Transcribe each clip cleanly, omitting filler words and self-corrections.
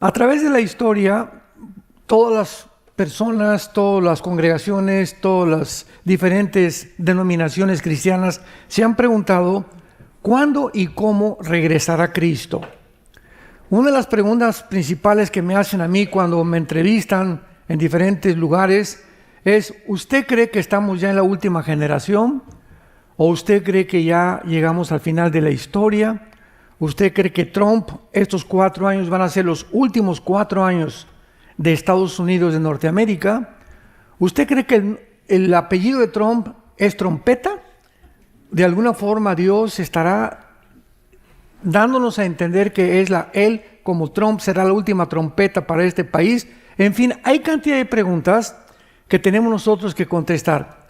A través de la historia, todas las personas, todas las congregaciones, todas las diferentes denominaciones cristianas se han preguntado ¿cuándo y cómo regresará Cristo? Una de las preguntas principales que me hacen a mí cuando me entrevistan en diferentes lugares es: ¿usted cree que estamos ya en la última generación? ¿O usted cree que ya llegamos al final de la historia? ¿Usted cree que Trump, estos 4 años van a ser los últimos 4 años de Estados Unidos de Norteamérica? ¿Usted cree que el apellido de Trump es trompeta? De alguna forma Dios estará dándonos a entender que es él como Trump será la última trompeta para este país. En fin, hay cantidad de preguntas que tenemos nosotros que contestar.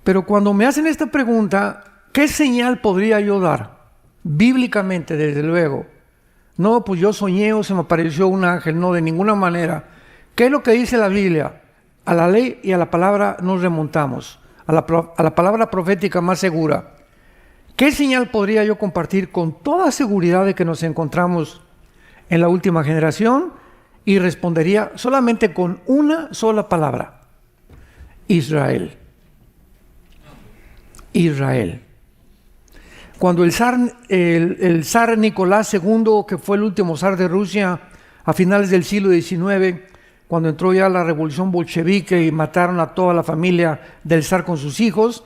Pero cuando me hacen esta pregunta, ¿qué señal podría yo dar? Bíblicamente, desde luego. No, pues yo soñé o se me apareció un ángel. No, de ninguna manera. ¿Qué es lo que dice la Biblia? A la ley y a la palabra nos remontamos. A la palabra profética más segura. ¿Qué señal podría yo compartir con toda seguridad de que nos encontramos en la última generación? Y respondería solamente con una sola palabra: Israel. Israel. Cuando el zar Nicolás II, que fue el último zar de Rusia a finales del siglo XIX, cuando entró ya la revolución bolchevique y mataron a toda la familia del zar con sus hijos,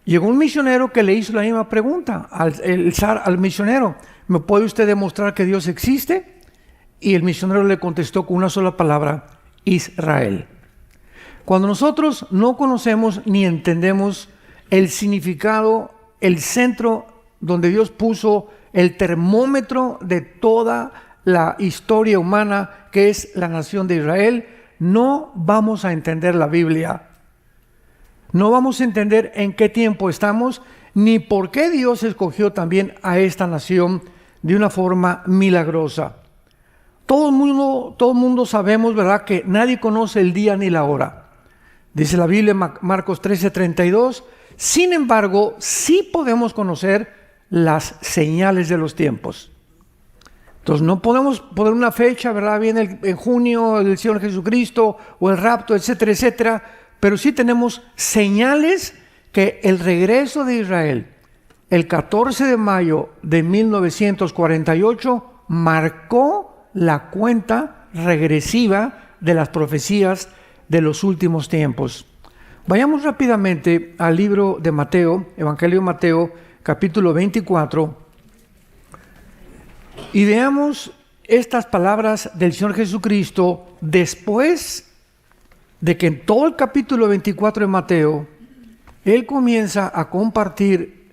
llegó un misionero que le hizo la misma pregunta el zar al misionero: ¿me puede usted demostrar que Dios existe? Y el misionero le contestó con una sola palabra: Israel. Cuando nosotros no conocemos ni entendemos el significado, el centro donde Dios puso el termómetro de toda la historia humana, que es la nación de Israel, no vamos a entender la Biblia. No vamos a entender en qué tiempo estamos, ni por qué Dios escogió también a esta nación de una forma milagrosa. Todo el mundo sabemos, ¿verdad?, que nadie conoce el día ni la hora. Dice la Biblia, Marcos 13:32, sin embargo, sí podemos conocer las señales de los tiempos. Entonces no podemos poner una fecha, ¿verdad? Viene en junio el Señor Jesucristo o el rapto, etcétera, etcétera. Pero sí tenemos señales que el regreso de Israel, el 14 de mayo de 1948, marcó la cuenta regresiva de las profecías de los últimos tiempos. Vayamos rápidamente al libro de Mateo, Evangelio de Mateo, capítulo 24, y veamos estas palabras del Señor Jesucristo después de que en todo el capítulo 24 de Mateo, Él comienza a compartir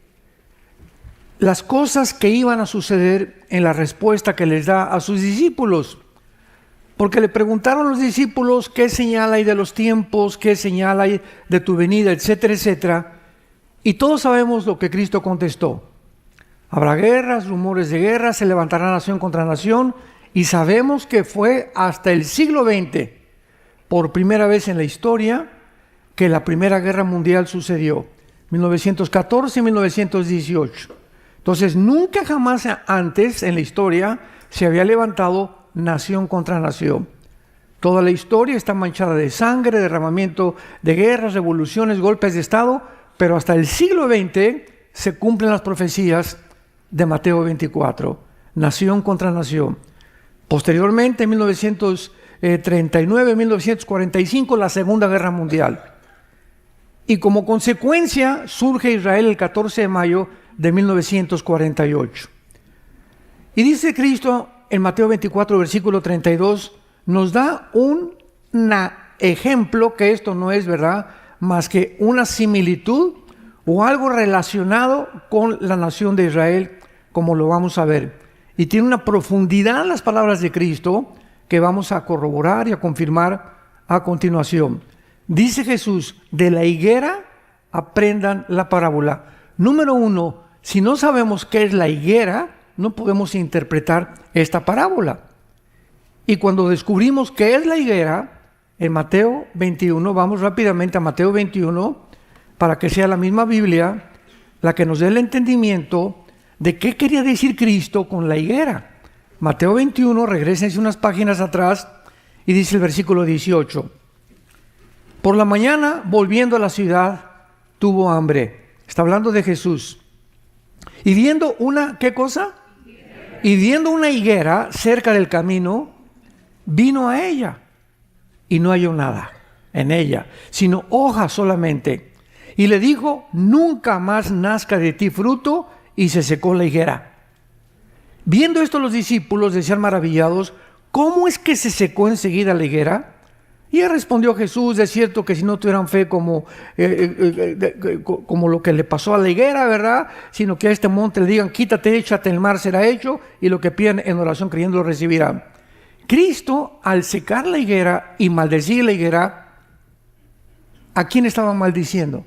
las cosas que iban a suceder en la respuesta que les da a sus discípulos. Porque le preguntaron a los discípulos qué señal hay de los tiempos, qué señal hay de tu venida, etcétera, etcétera. Y todos sabemos lo que Cristo contestó. Habrá guerras, rumores de guerra, se levantará nación contra nación. Y sabemos que fue hasta el siglo XX, por primera vez en la historia, que la Primera Guerra Mundial sucedió. 1914 y 1918. Entonces, nunca jamás antes en la historia se había levantado nación contra nación. Toda la historia está manchada de sangre, derramamiento de guerras, revoluciones, golpes de Estado, pero hasta el siglo XX se cumplen las profecías de Mateo 24, nación contra nación. Posteriormente, en 1939, 1945, la Segunda Guerra Mundial. Y como consecuencia surge Israel el 14 de mayo de 1948. Y dice Cristo en Mateo 24, versículo 32, nos da un ejemplo, que esto no es, ¿verdad?, más que una similitud o algo relacionado con la nación de Israel, como lo vamos a ver. Y tiene una profundidad las palabras de Cristo que vamos a corroborar y a confirmar a continuación. Dice Jesús: de la higuera aprendan la parábola. Número 1, si no sabemos qué es la higuera, no podemos interpretar esta parábola. Y cuando descubrimos qué es la higuera, en Mateo 21, vamos rápidamente a Mateo 21, para que sea la misma Biblia la que nos dé el entendimiento de qué quería decir Cristo con la higuera. Mateo 21, regrésense unas páginas atrás y dice el versículo 18. Por la mañana, volviendo a la ciudad, tuvo hambre. Está hablando de Jesús. Y viendo una, ¿qué cosa? Y viendo una higuera cerca del camino, vino a ella y no halló nada en ella, sino hojas solamente. Y le dijo, nunca más nazca de ti fruto, y se secó la higuera. Viendo esto los discípulos decían maravillados, ¿cómo es que se secó enseguida la higuera? Y él respondió Jesús, de cierto que si no tuvieran fe como lo que le pasó a la higuera, ¿verdad? Sino que a este monte le digan, quítate, échate el mar, será hecho, y lo que pidan en oración creyendo lo recibirán. Cristo, al secar la higuera y maldecir la higuera, ¿a quién estaba maldiciendo?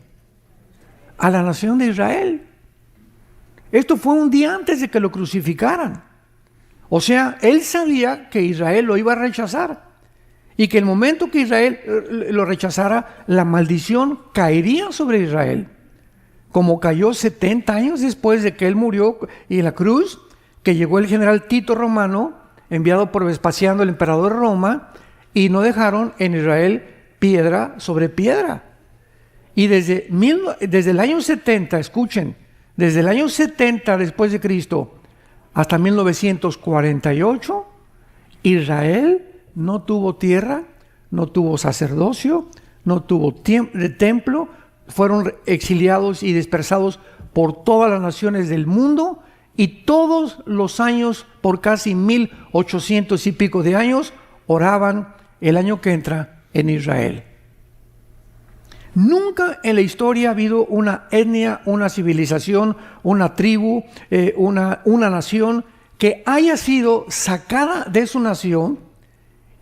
A la nación de Israel. Esto fue un día antes de que lo crucificaran. O sea, él sabía que Israel lo iba a rechazar y que el momento que Israel lo rechazara, la maldición caería sobre Israel. Como cayó 70 años después de que él murió y en la cruz, que llegó el general Tito Romano, enviado por Vespasiano, el emperador de Roma, y no dejaron en Israel piedra sobre piedra. Y desde el año 70, escuchen, desde el año 70 después de Cristo hasta 1948, Israel no tuvo tierra, no tuvo sacerdocio, no tuvo templo, fueron exiliados y dispersados por todas las naciones del mundo, y todos los años, por casi 1800 y pico de años, oraban el año que entra en Israel. Nunca en la historia ha habido una etnia, una civilización, una tribu, una nación que haya sido sacada de su nación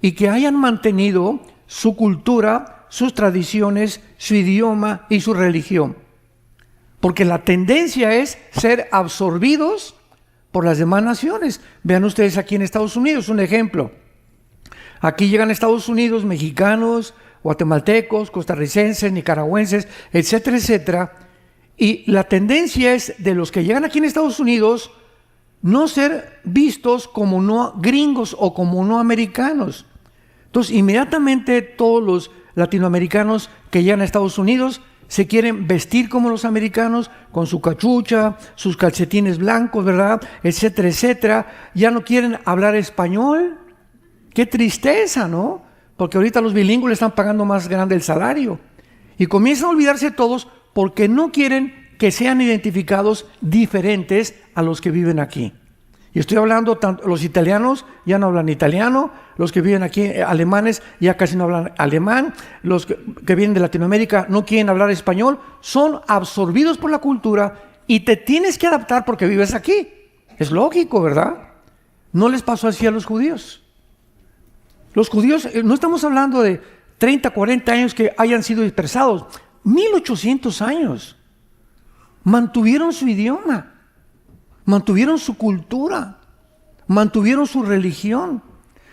y que hayan mantenido su cultura, sus tradiciones, su idioma y su religión. Porque la tendencia es ser absorbidos por las demás naciones. Vean ustedes aquí en Estados Unidos un ejemplo. Aquí llegan a Estados Unidos mexicanos, guatemaltecos, costarricenses, nicaragüenses, etcétera, etcétera. Y la tendencia es de los que llegan aquí en Estados Unidos no ser vistos como no gringos o como no americanos. Entonces, inmediatamente todos los latinoamericanos que llegan a Estados Unidos se quieren vestir como los americanos, con su cachucha, sus calcetines blancos, ¿verdad? Etcétera, etcétera. Ya no quieren hablar español. ¡Qué tristeza!, ¿no? Porque ahorita los bilingües le están pagando más grande el salario. Y comienzan a olvidarse todos porque no quieren que sean identificados diferentes a los que viven aquí. Y estoy hablando, los italianos ya no hablan italiano, los que viven aquí, alemanes, ya casi no hablan alemán, los que vienen de Latinoamérica no quieren hablar español, son absorbidos por la cultura y te tienes que adaptar porque vives aquí. Es lógico, ¿verdad? No les pasó así a los judíos. Los judíos, no estamos hablando de 30, 40 años que hayan sido dispersados, 1800 años. Mantuvieron su idioma, mantuvieron su cultura, mantuvieron su religión,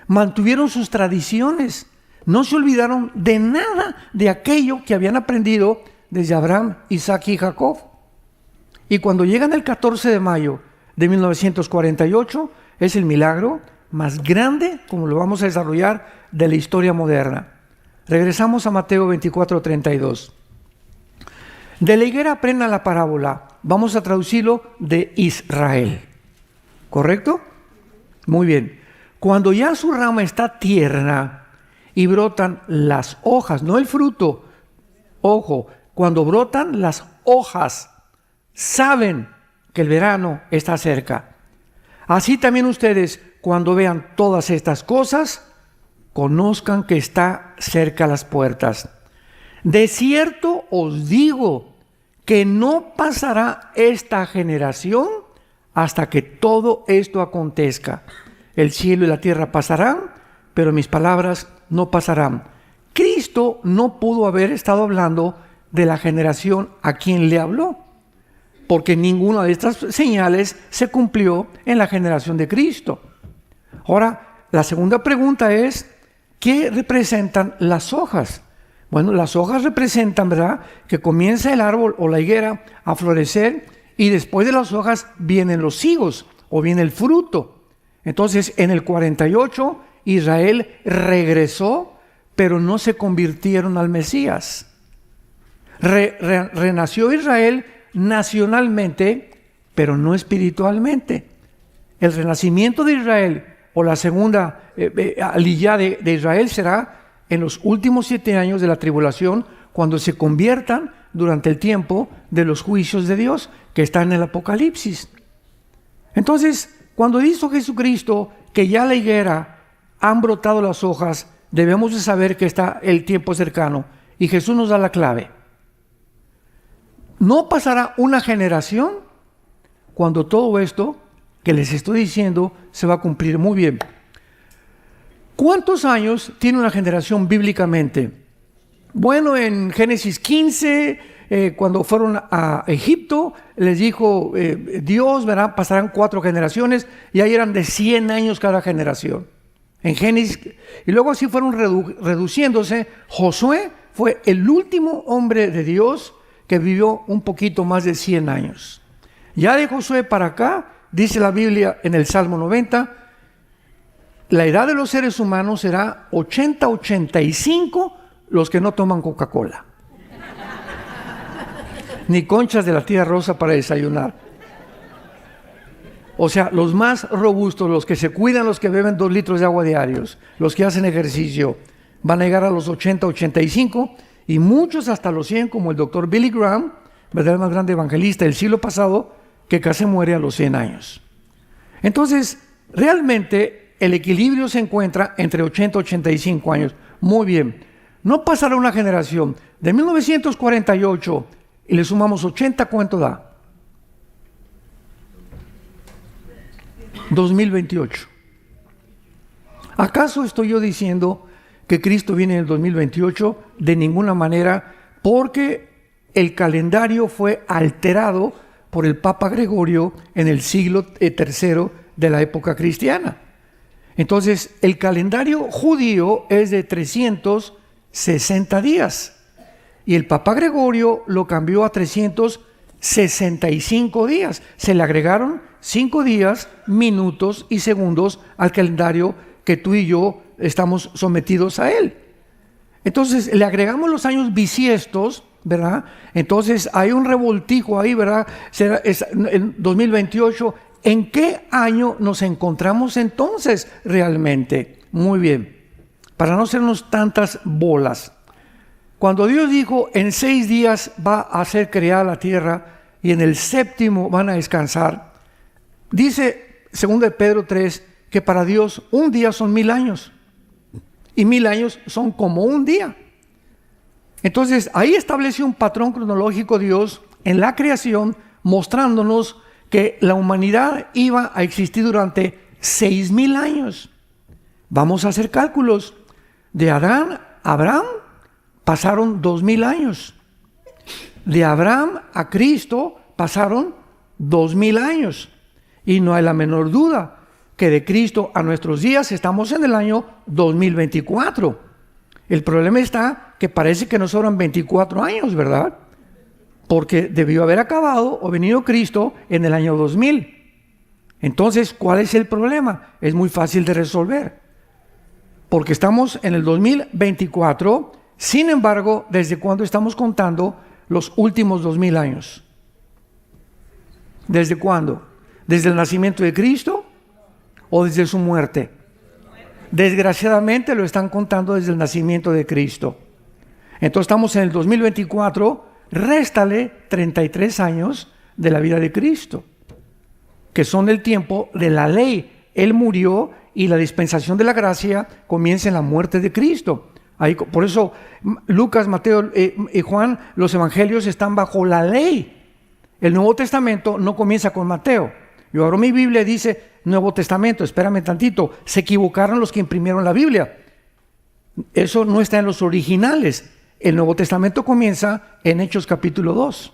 mantuvieron sus tradiciones. No se olvidaron de nada de aquello que habían aprendido desde Abraham, Isaac y Jacob. Y cuando llegan el 14 de mayo de 1948, es el milagro más grande, como lo vamos a desarrollar, de la historia moderna. Regresamos a Mateo 24:32. De la higuera aprendan la parábola. Vamos a traducirlo de Israel. ¿Correcto? Muy bien. Cuando ya su rama está tierna y brotan las hojas, no el fruto. Ojo, cuando brotan las hojas, saben que el verano está cerca. Así también ustedes, cuando vean todas estas cosas, conozcan que está cerca las puertas. De cierto os digo que no pasará esta generación hasta que todo esto acontezca. El cielo y la tierra pasarán, pero mis palabras no pasarán. Cristo no pudo haber estado hablando de la generación a quien le habló, porque ninguna de estas señales se cumplió en la generación de Cristo. Ahora, la segunda pregunta es, ¿qué representan las hojas? Bueno, las hojas representan, ¿verdad?, que comienza el árbol o la higuera a florecer y después de las hojas vienen los higos o viene el fruto. Entonces, en el 48, Israel regresó, pero no se convirtieron al Mesías. Renació Israel nacionalmente, pero no espiritualmente. El renacimiento de Israel, o la segunda aliyá de Israel, será en los últimos 7 años de la tribulación, cuando se conviertan durante el tiempo de los juicios de Dios, que está en el Apocalipsis. Entonces, cuando dijo Jesucristo que ya la higuera han brotado las hojas, debemos de saber que está el tiempo cercano, y Jesús nos da la clave. No pasará una generación cuando todo esto que les estoy diciendo se va a cumplir. Muy bien. ¿Cuántos años tiene una generación bíblicamente? Bueno, en Génesis 15, cuando fueron a Egipto, les dijo Dios, ¿verdad? Pasarán 4 generaciones, y ahí eran de 100 años cada generación. En Génesis, y luego así fueron reduciéndose. Josué fue el último hombre de Dios que vivió un poquito más de 100 años. Ya de Josué para acá, dice la Biblia en el Salmo 90, la edad de los seres humanos será 80-85 los que no toman Coca-Cola. Ni conchas de la tía Rosa para desayunar. O sea, los más robustos, los que se cuidan, los que beben 2 litros de agua diarios, los que hacen ejercicio, van a llegar a los 80-85, y muchos hasta los 100, como el doctor Billy Graham, ¿verdad? El más grande evangelista del siglo pasado, que casi muere a los 100 años. Entonces, realmente el equilibrio se encuentra entre 80 y 85 años. Muy bien. No pasará una generación de 1948 y le sumamos 80, ¿cuánto da? 2028. ¿Acaso estoy yo diciendo que Cristo viene en el 2028? De ninguna manera, porque el calendario fue alterado por el Papa Gregorio en el siglo III de la época cristiana. Entonces, el calendario judío es de 360 días y el Papa Gregorio lo cambió a 365 días. Se le agregaron 5 días, minutos y segundos al calendario que tú y yo estamos sometidos a él. Entonces, le agregamos los años bisiestos, ¿verdad? Entonces, hay un revoltijo ahí, ¿verdad? Es en 2028. ¿En qué año nos encontramos entonces realmente? Muy bien, para no hacernos tantas bolas. Cuando Dios dijo, en 6 días va a hacer creada la tierra y en el 7º van a descansar, dice 2 Pedro 3 que para Dios un día son 1000 años y 1000 años son como un día. Entonces ahí estableció un patrón cronológico Dios en la creación, mostrándonos que la humanidad iba a existir durante 6000 años. Vamos a hacer cálculos. De Adán a Abraham pasaron 2000 años. De Abraham a Cristo pasaron 2000 años. Y no hay la menor duda que de Cristo a nuestros días estamos en el año 2024. El problema está que parece que nos sobran 24 años, ¿verdad? Porque debió haber acabado o venido Cristo en el año 2000. Entonces, ¿cuál es el problema? Es muy fácil de resolver. Porque estamos en el 2024, sin embargo, ¿desde cuándo estamos contando los últimos 2000 años? ¿Desde cuándo? ¿Desde el nacimiento de Cristo o desde su muerte? Desgraciadamente lo están contando desde el nacimiento de Cristo. Entonces estamos en el 2024, réstale 33 años de la vida de Cristo, que son el tiempo de la ley. Él murió y la dispensación de la gracia comienza en la muerte de Cristo. Ahí, por eso Lucas, Mateo y Juan, los evangelios están bajo la ley. El Nuevo Testamento no comienza con Mateo. Yo abro mi Biblia y dice Nuevo Testamento, espérame tantito, se equivocaron los que imprimieron la Biblia. Eso no está en los originales. El Nuevo Testamento comienza en Hechos capítulo 2,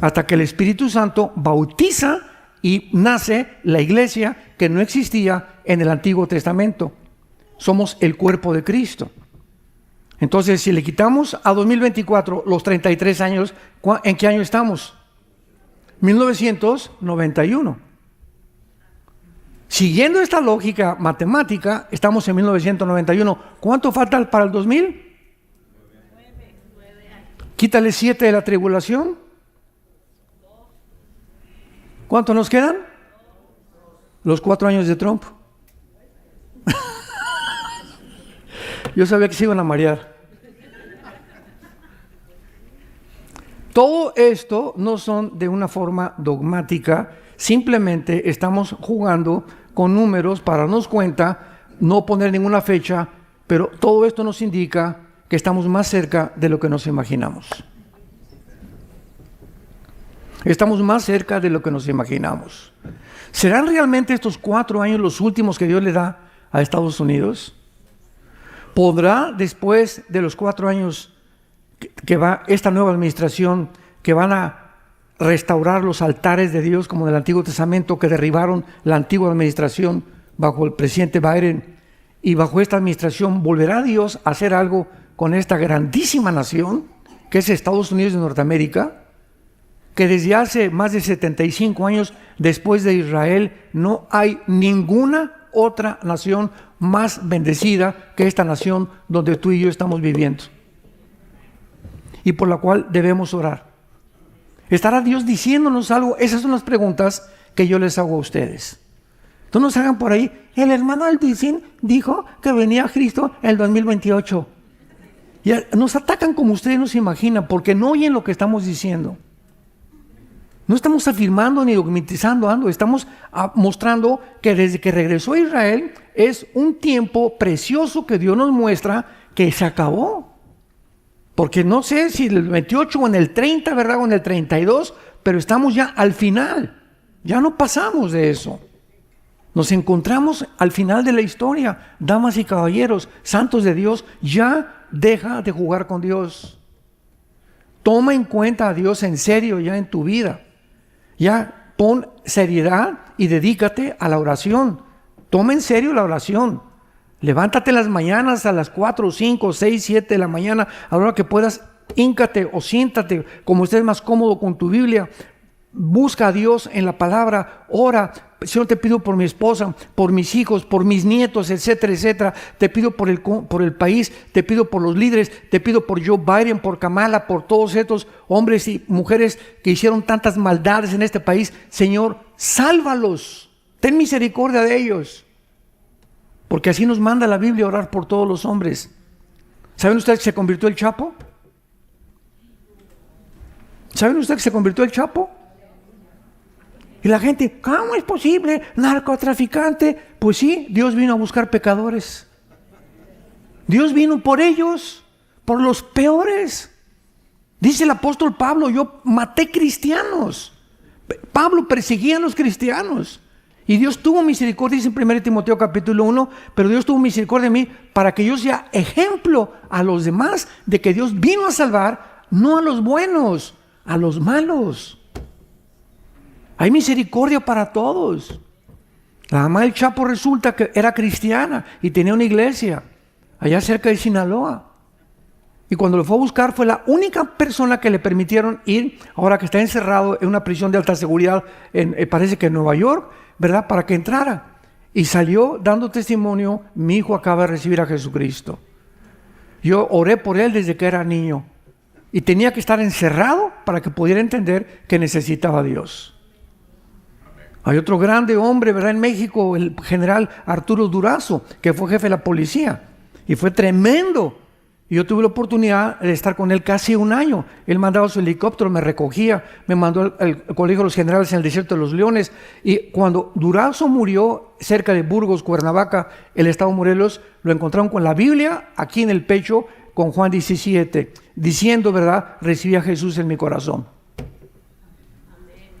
hasta que el Espíritu Santo bautiza y nace la iglesia que no existía en el Antiguo Testamento. Somos el cuerpo de Cristo. Entonces, si le quitamos a 2024 los 33 años, ¿en qué año estamos? 1991. Siguiendo esta lógica matemática, estamos en 1991. ¿Cuánto falta para el 2000? Quítale 7 de la tribulación. ¿Cuánto nos quedan? Los 4 años de Trump. Yo sabía que se iban a marear. Todo esto no son de una forma dogmática, simplemente estamos jugando con números para darnos cuenta, no poner ninguna fecha, pero todo esto nos indica que estamos más cerca de lo que nos imaginamos. Estamos más cerca de lo que nos imaginamos. ¿Serán realmente estos 4 años los últimos que Dios le da a Estados Unidos? ¿Podrá después de los 4 años que va esta nueva administración, que van a restaurar los altares de Dios como del Antiguo Testamento que derribaron la antigua administración bajo el presidente Biden, y bajo esta administración volverá Dios a hacer algo con esta grandísima nación que es Estados Unidos de Norteamérica, que desde hace más de 75 años después de Israel no hay ninguna otra nación más bendecida que esta nación donde tú y yo estamos viviendo y por la cual debemos orar? ¿Estará Dios diciéndonos algo? Esas son las preguntas que yo les hago a ustedes. No nos hagan por ahí, el hermano Alticín dijo que venía Cristo en el 2028. Y nos atacan como ustedes no se imaginan, porque no oyen lo que estamos diciendo. No estamos afirmando ni dogmatizando algo, estamos mostrando que desde que regresó a Israel es un tiempo precioso que Dios nos muestra que se acabó. Porque no sé si en el 28 o en el 30, ¿verdad? O en el 32, pero estamos ya al final. Ya no pasamos de eso. Nos encontramos al final de la historia. Damas y caballeros, santos de Dios, ya deja de jugar con Dios. Toma en cuenta a Dios en serio ya en tu vida. Ya pon seriedad y dedícate a la oración. Toma en serio la oración. Levántate en las mañanas a las 4, 5, 6, 7 de la mañana, a la hora que puedas, híncate o siéntate como estés más cómodo con tu Biblia. Busca a Dios en la palabra, ora. Señor, te pido por mi esposa, por mis hijos, por mis nietos, etcétera, etcétera. Te pido por el país, te pido por los líderes, te pido por Joe Biden, por Kamala, por todos estos hombres y mujeres que hicieron tantas maldades en este país. Señor, sálvalos, ten misericordia de ellos. Porque así nos manda la Biblia a orar por todos los hombres. ¿Saben ustedes que se convirtió el Chapo? ¿Saben ustedes que se convirtió el Chapo? Y la gente, ¿cómo es posible? Narcotraficante. Pues sí, Dios vino a buscar pecadores. Dios vino por ellos, por los peores. Dice el apóstol Pablo, yo maté cristianos. Pablo perseguía a los cristianos. Y Dios tuvo misericordia, dice en 1 Timoteo capítulo 1, pero Dios tuvo misericordia de mí para que yo sea ejemplo a los demás de que Dios vino a salvar, no a los buenos, a los malos. Hay misericordia para todos. La mamá del Chapo resulta que era cristiana y tenía una iglesia allá cerca de Sinaloa. Y cuando lo fue a buscar fue la única persona que le permitieron ir, ahora que está encerrado en una prisión de alta seguridad, parece que en Nueva York, ¿verdad? Para que entrara. Y salió dando testimonio, mi hijo acaba de recibir a Jesucristo. Yo oré por él desde que era niño. Y tenía que estar encerrado para que pudiera entender que necesitaba a Dios. Hay otro grande hombre, ¿verdad? En México, el general Arturo Durazo, que fue jefe de la policía. Y fue tremendo. Y yo tuve la oportunidad de estar con él casi un año. Él mandaba su helicóptero, me recogía, me mandó al Colegio de los Generales en el Desierto de los Leones. Y cuando Durazo murió cerca de Burgos, Cuernavaca, el estado de Morelos, lo encontraron con la Biblia aquí en el pecho, con Juan 17, diciendo, ¿verdad? Recibí a Jesús en mi corazón.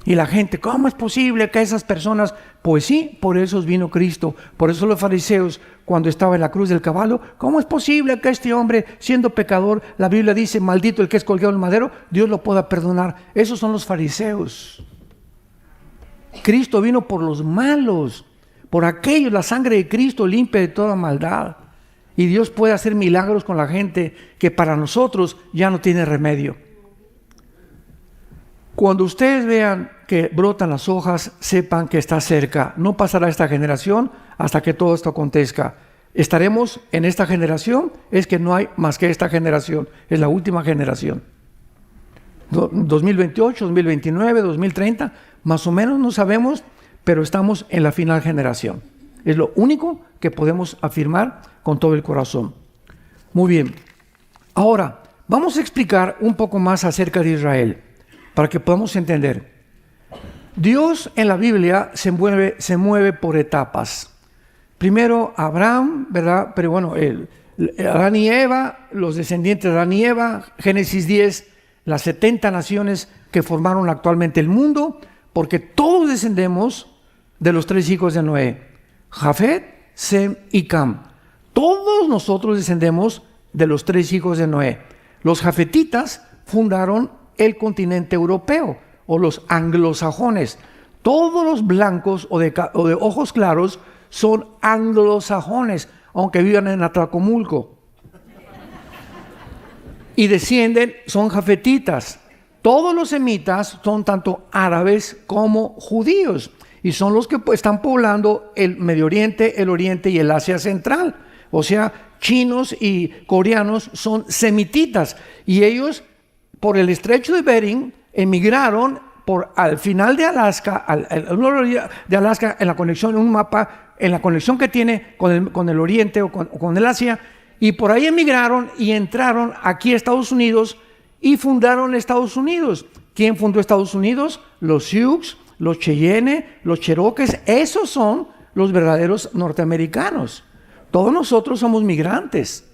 Y la gente, ¿cómo es posible que esas personas? Pues sí, por eso vino Cristo. Por eso los fariseos, cuando estaba en la cruz del caballo, ¿cómo es posible que este hombre, siendo pecador, la Biblia dice, maldito el que es colgado en el madero, Dios lo pueda perdonar? Esos son los fariseos. Cristo vino por los malos, por aquellos, la sangre de Cristo limpia de toda maldad. Y Dios puede hacer milagros con la gente que para nosotros ya no tiene remedio. Cuando ustedes vean que brotan las hojas, sepan que está cerca. No pasará esta generación hasta que todo esto acontezca. Estaremos en esta generación, es que no hay más que esta generación, es la última generación. 2028, 2029, 2030, más o menos no sabemos, pero estamos en la final generación. Es lo único que podemos afirmar con todo el corazón. Muy bien. Ahora, vamos a explicar un poco más acerca de Israel, para que podamos entender. Dios en la Biblia se mueve por etapas. Primero Abraham, ¿verdad? Pero bueno, Adán y Eva, los descendientes de Adán y Eva, Génesis 10, las 70 naciones que formaron actualmente el mundo, porque todos descendemos de los 3 hijos de Noé, Jafet, Sem y Cam. Todos nosotros descendemos de los 3 hijos de Noé. Los jafetitas fundaron el continente europeo, o los anglosajones. Todos los blancos o de ojos claros son anglosajones, aunque vivan en Atlacomulco. Y descienden, son jafetitas. Todos los semitas son tanto árabes como judíos, y son los que están poblando el Medio Oriente, el Oriente y el Asia Central. O sea, chinos y coreanos son semititas, y ellos por el estrecho de Bering emigraron al final de Alaska, de Alaska, en la conexión, en un mapa, en la conexión que tiene con el Oriente o con el Asia, y por ahí emigraron y entraron aquí a Estados Unidos y fundaron Estados Unidos. ¿Quién fundó Estados Unidos? Los Sioux, los Cheyenne, los Cherokees. Esos son los verdaderos norteamericanos. Todos nosotros somos migrantes,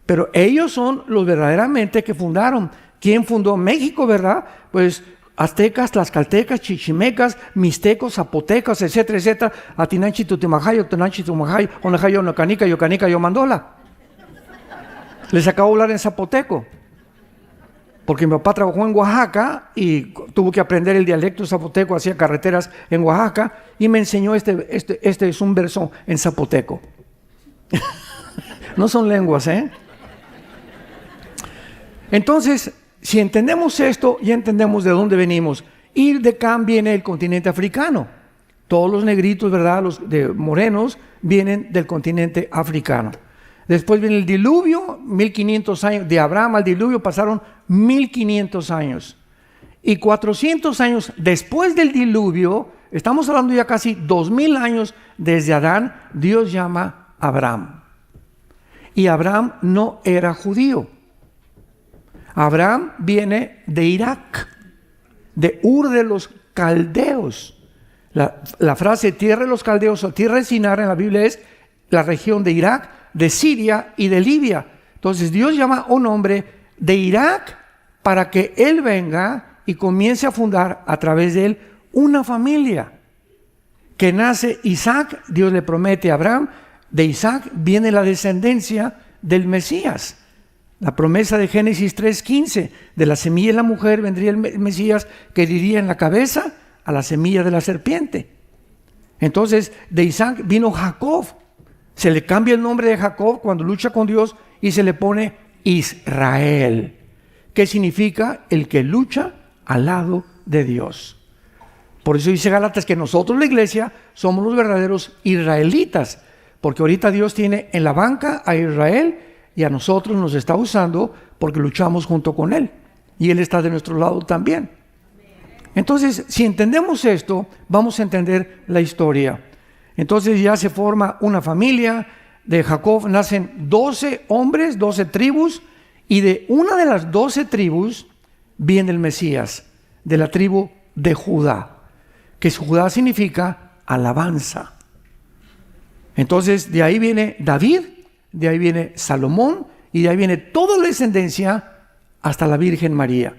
pero ellos son los verdaderamente que fundaron. ¿Quién fundó México, verdad? Pues aztecas, tlaxcaltecas, chichimecas, mixtecos, zapotecas, etcétera, etcétera. Atinanchi, Tutimajayo, Tonanchi, Tumajayo, Onajayo, Nocanica, Yocanica, Yomandola. Les acabo de hablar en zapoteco, porque mi papá trabajó en Oaxaca y tuvo que aprender el dialecto zapoteco, hacía carreteras en Oaxaca y me enseñó este es un verso en zapoteco. No son lenguas, ¿eh? Entonces, si entendemos esto, ya entendemos de dónde venimos. Y de acá viene el continente africano. Todos los negritos, ¿verdad? Los morenos vienen del continente africano. Después viene el diluvio, 1500 años. De Abraham al diluvio pasaron 1500 años. Y 400 años después del diluvio, estamos hablando ya casi 2000 años desde Adán, Dios llama a Abraham. Y Abraham no era judío. Abraham viene de Irak, de Ur de los Caldeos. La frase tierra de los caldeos o tierra de Sinar en la Biblia es la región de Irak, de Siria y de Libia. Entonces Dios llama a un hombre de Irak para que él venga y comience a fundar a través de él una familia. Que nace Isaac, Dios le promete a Abraham, de Isaac viene la descendencia del Mesías. La promesa de Génesis 3:15, de la semilla de la mujer vendría el Mesías que heriría en la cabeza a la semilla de la serpiente. Entonces, de Isaac vino Jacob. Se le cambia el nombre de Jacob cuando lucha con Dios y se le pone Israel, que significa el que lucha al lado de Dios. Por eso dice Gálatas que nosotros, la iglesia, somos los verdaderos israelitas, porque ahorita Dios tiene en la banca a Israel y a nosotros nos está usando porque luchamos junto con Él. Y Él está de nuestro lado también. Entonces, si entendemos esto, vamos a entender la historia. Entonces ya se forma una familia. De Jacob nacen 12 hombres, 12 tribus. Y de una de las 12 tribus viene el Mesías, de la tribu de Judá. Que Judá significa alabanza. Entonces de ahí viene David, de ahí viene Salomón y de ahí viene toda la descendencia hasta la Virgen María.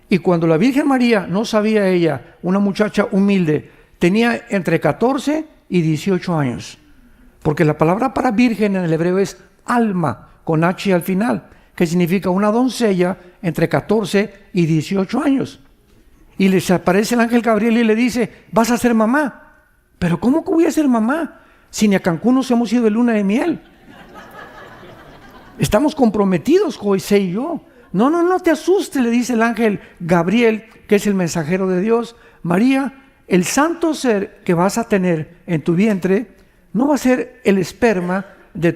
Y cuando la Virgen María, no sabía ella, una muchacha humilde, tenía entre 14 y 18 años. Porque la palabra para virgen en el hebreo es alma, con H al final, que significa una doncella entre 14 y 18 años. Y les aparece el ángel Gabriel y le dice, vas a ser mamá. Pero ¿cómo que voy a ser mamá? Si ni a Cancún nos hemos ido de luna de miel. Estamos comprometidos, José y yo. No te asustes, le dice el ángel Gabriel, que es el mensajero de Dios. María, el santo ser que vas a tener en tu vientre no va a ser el esperma el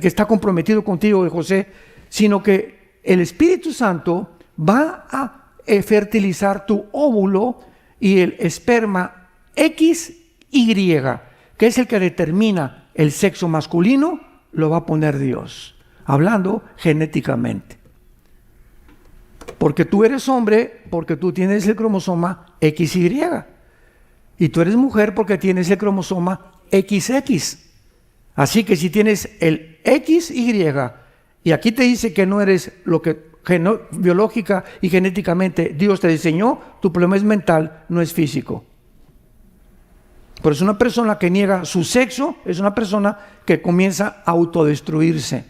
que está comprometido contigo, de José, sino que el Espíritu Santo va a fertilizar tu óvulo y el esperma XY, que es el que determina el sexo masculino, lo va a poner Dios, hablando genéticamente. Porque tú eres hombre, porque tú tienes el cromosoma XY. Y tú eres mujer porque tienes el cromosoma XX. Así que si tienes el XY, y aquí te dice que no eres lo que biológica y genéticamente Dios te diseñó, tu problema es mental, no es físico. Por eso una persona que niega su sexo es una persona que comienza a autodestruirse,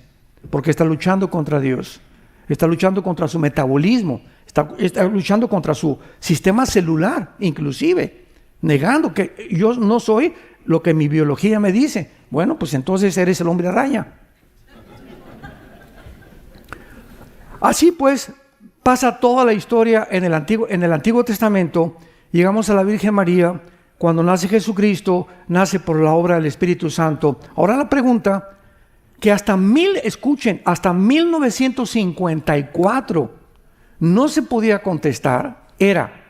porque está luchando contra Dios, está luchando contra su metabolismo, está luchando contra su sistema celular, inclusive, negando que yo no soy lo que mi biología me dice. Bueno, pues entonces eres el hombre araña. Así pues, pasa toda la historia en el Antiguo Testamento. Llegamos a la Virgen María. Cuando nace Jesucristo, nace por la obra del Espíritu Santo. Ahora la pregunta, que hasta 1954 no se podía contestar, era,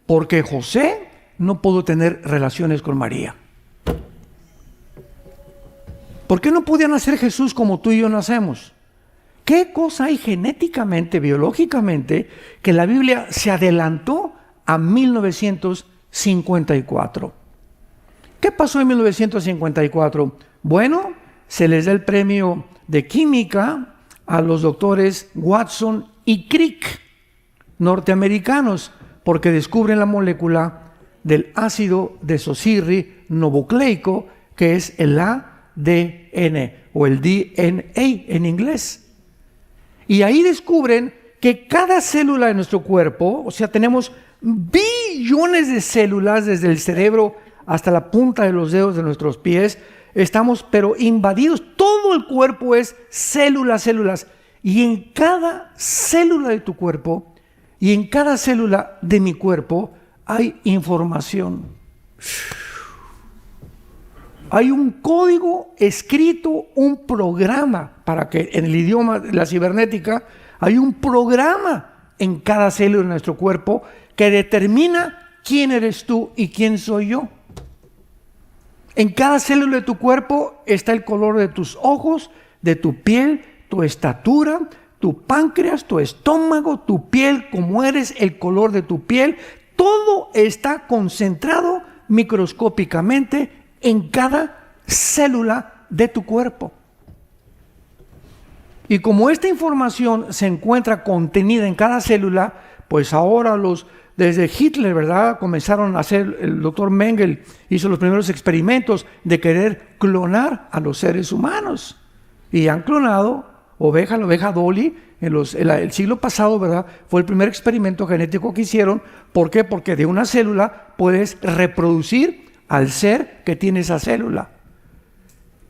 ¿por qué José no pudo tener relaciones con María? ¿Por qué no podía nacer Jesús como tú y yo nacemos? ¿Qué cosa hay genéticamente, biológicamente, que la Biblia se adelantó a 1954? ¿Qué pasó en 1954? Bueno, se les da el premio de química a los doctores Watson y Crick, norteamericanos, porque descubren la molécula del ácido desoxirribonucleico, que es el ADN o el DNA en inglés. Y ahí descubren que cada célula de nuestro cuerpo, o sea, tenemos billones de células desde el cerebro hasta la punta de los dedos de nuestros pies, estamos pero invadidos, todo el cuerpo es células, y en cada célula de tu cuerpo y en cada célula de mi cuerpo hay información. Hay un código escrito, un programa, para que en el idioma de la cibernética, hay un programa en cada célula de nuestro cuerpo que determina quién eres tú y quién soy yo. En cada célula de tu cuerpo está el color de tus ojos, de tu piel, tu estatura, tu páncreas, tu estómago, tu piel, cómo eres, el color de tu piel. Todo está concentrado microscópicamente en cada célula de tu cuerpo. Y como esta información se encuentra contenida en cada célula, pues ahora desde Hitler, ¿verdad?, comenzaron a hacer, el doctor Mengele hizo los primeros experimentos de querer clonar a los seres humanos. Y han clonado la oveja Dolly, el siglo pasado, ¿verdad?, fue el primer experimento genético que hicieron. ¿Por qué? Porque de una célula puedes reproducir al ser que tiene esa célula.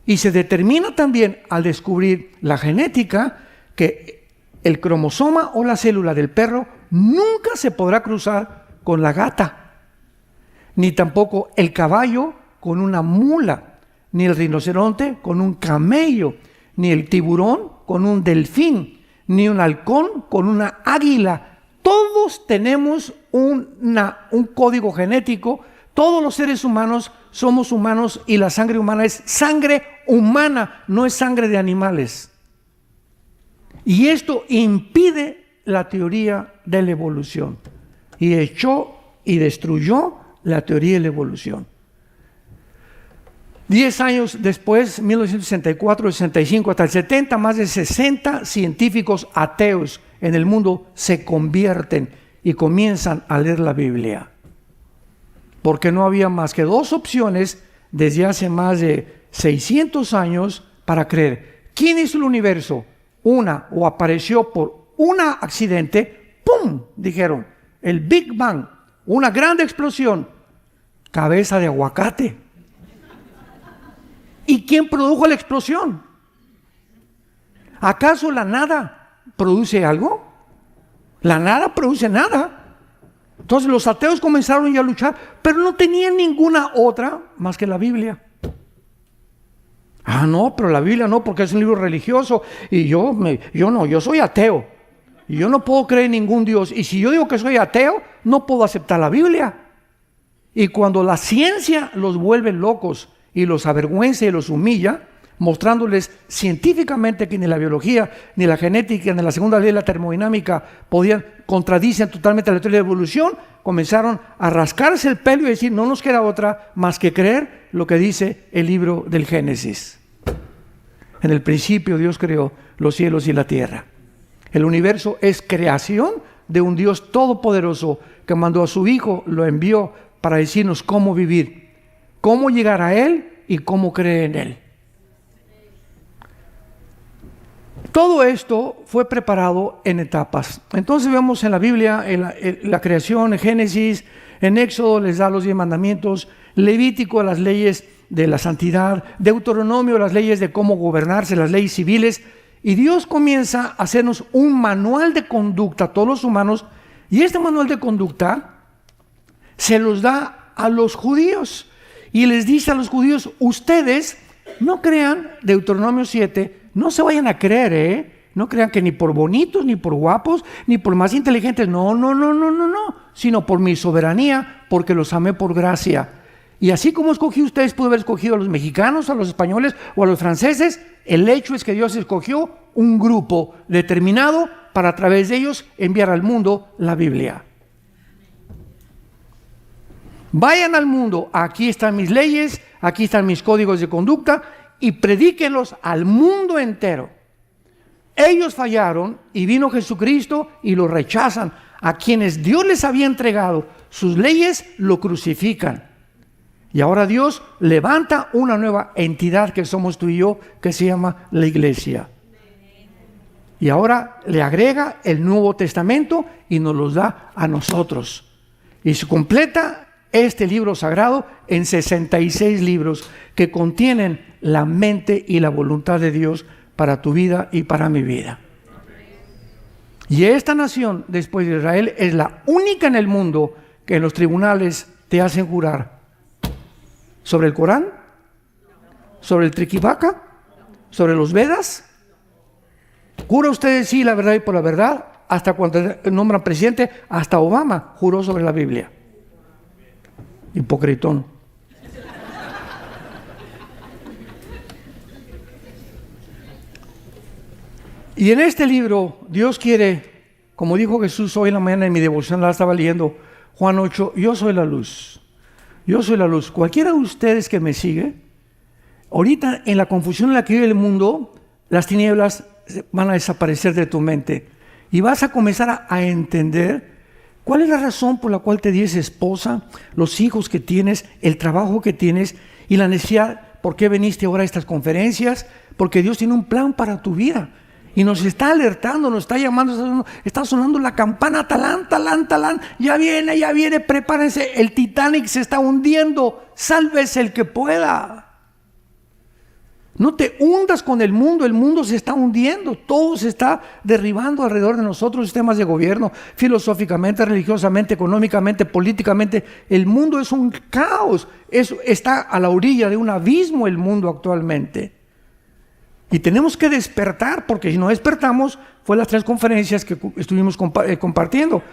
Y se determina también al descubrir la genética que el cromosoma o la célula del perro nunca se podrá cruzar con la gata, ni tampoco el caballo con una mula, ni el rinoceronte con un camello, ni el tiburón con un delfín, ni un halcón con una águila. Todos tenemos un código genético. Todos los seres humanos somos humanos y la sangre humana es sangre humana, no es sangre de animales. Y esto impide la teoría de la evolución. Y echó y destruyó la teoría de la evolución. 10 años después, 1964, 65, hasta el 70, más de 60 científicos ateos en el mundo se convierten y comienzan a leer la Biblia. Porque no había más que dos opciones desde hace más de 600 años para creer. ¿Quién hizo el universo? Una, o apareció por un accidente, ¡pum!, dijeron, el Big Bang, una gran explosión, cabeza de aguacate. ¿Y quién produjo la explosión? ¿Acaso la nada produce algo? La nada produce nada. Entonces los ateos comenzaron ya a luchar, pero no tenían ninguna otra más que la Biblia. No, pero la Biblia no, porque es un libro religioso y yo soy ateo. Y yo no puedo creer en ningún Dios. Y si yo digo que soy ateo, no puedo aceptar la Biblia. Y cuando la ciencia los vuelve locos y los avergüenza y los humilla, mostrándoles científicamente que ni la biología, ni la genética, ni la segunda ley de la termodinámica contradicen totalmente la teoría de evolución, comenzaron a rascarse el pelo y decir, no nos queda otra más que creer lo que dice el libro del Génesis. En el principio Dios creó los cielos y la tierra. El universo es creación de un Dios todopoderoso que mandó a su Hijo, lo envió para decirnos cómo vivir, cómo llegar a Él y cómo creer en Él. Todo esto fue preparado en etapas. Entonces vemos en la Biblia, en la creación, en Génesis, en Éxodo les da los 10 mandamientos, Levítico las leyes de la santidad, Deuteronomio las leyes de cómo gobernarse, las leyes civiles, y Dios comienza a hacernos un manual de conducta a todos los humanos, y este manual de conducta se los da a los judíos, y les dice a los judíos, ustedes no crean, Deuteronomio 7, no se vayan a creer, no crean que ni por bonitos, ni por guapos, ni por más inteligentes, no, sino por mi soberanía, porque los amé por gracia. Y así como escogí ustedes, pudo haber escogido a los mexicanos, a los españoles o a los franceses, el hecho es que Dios escogió un grupo determinado para a través de ellos enviar al mundo la Biblia. Vayan al mundo, aquí están mis leyes, aquí están mis códigos de conducta, y predíquenlos al mundo entero. Ellos fallaron y vino Jesucristo y lo rechazan. A quienes Dios les había entregado sus leyes, lo crucifican. Y ahora Dios levanta una nueva entidad que somos tú y yo, que se llama la iglesia. Y ahora le agrega el Nuevo Testamento y nos los da a nosotros. Y se completa este libro sagrado en 66 libros que contienen la mente y la voluntad de Dios para tu vida y para mi vida. Y esta nación, después de Israel, es la única en el mundo que en los tribunales te hacen jurar sobre el Corán, sobre el Triquivaca, sobre los Vedas. ¿Jura usted decir la verdad y por la verdad? Hasta cuando nombran presidente, hasta Obama juró sobre la Biblia. Hipocritón. Y en este libro, Dios quiere, como dijo Jesús hoy en la mañana en mi devoción, la estaba leyendo, Juan 8, yo soy la luz. Yo soy la luz. Cualquiera de ustedes que me sigue, ahorita en la confusión en la que vive el mundo, las tinieblas van a desaparecer de tu mente. Y vas a comenzar a entender cuál es la razón por la cual te di esa esposa, los hijos que tienes, el trabajo que tienes y la necesidad, por qué viniste ahora a estas conferencias, porque Dios tiene un plan para tu vida. Y nos está alertando, nos está llamando, está sonando la campana, talán, talán, talán, ya viene, prepárense, el Titanic se está hundiendo, sálvese el que pueda. No te hundas con el mundo se está hundiendo, todo se está derribando alrededor de nosotros, sistemas de gobierno, filosóficamente, religiosamente, económicamente, políticamente, el mundo es un caos, está a la orilla de un abismo el mundo actualmente. Y tenemos que despertar, porque si no despertamos, fue las 3 conferencias que estuvimos compartiendo.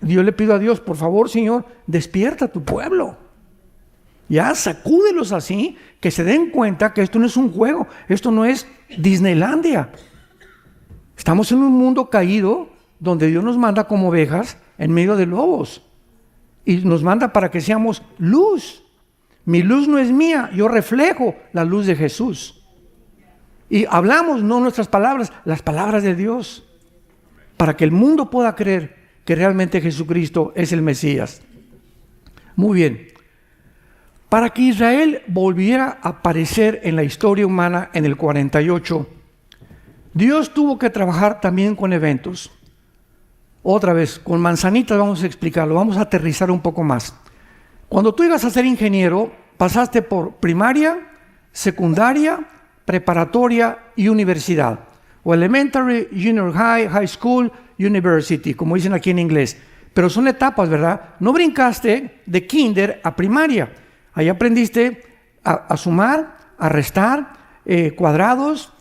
Yo le pido a Dios, por favor, Señor, despierta a tu pueblo. Ya, sacúdelos así, que se den cuenta que esto no es un juego, esto no es Disneylandia. Estamos en un mundo caído, donde Dios nos manda como ovejas en medio de lobos. Y nos manda para que seamos luz. Mi luz no es mía, yo reflejo la luz de Jesús. Y hablamos no nuestras palabras, las palabras de Dios, para que el mundo pueda creer que realmente Jesucristo es el Mesías. Muy bien. Para que Israel volviera a aparecer en la historia humana en el 48, Dios tuvo que trabajar también con eventos. Otra vez, con manzanitas vamos a explicarlo, vamos a aterrizar un poco más. Cuando tú ibas a ser ingeniero, pasaste por primaria, secundaria, preparatoria y universidad. o elementary, junior high, high school, university, como dicen aquí en inglés. Pero son etapas, ¿verdad? No brincaste de kinder a primaria. Ahí aprendiste a sumar, a restar, cuadrados,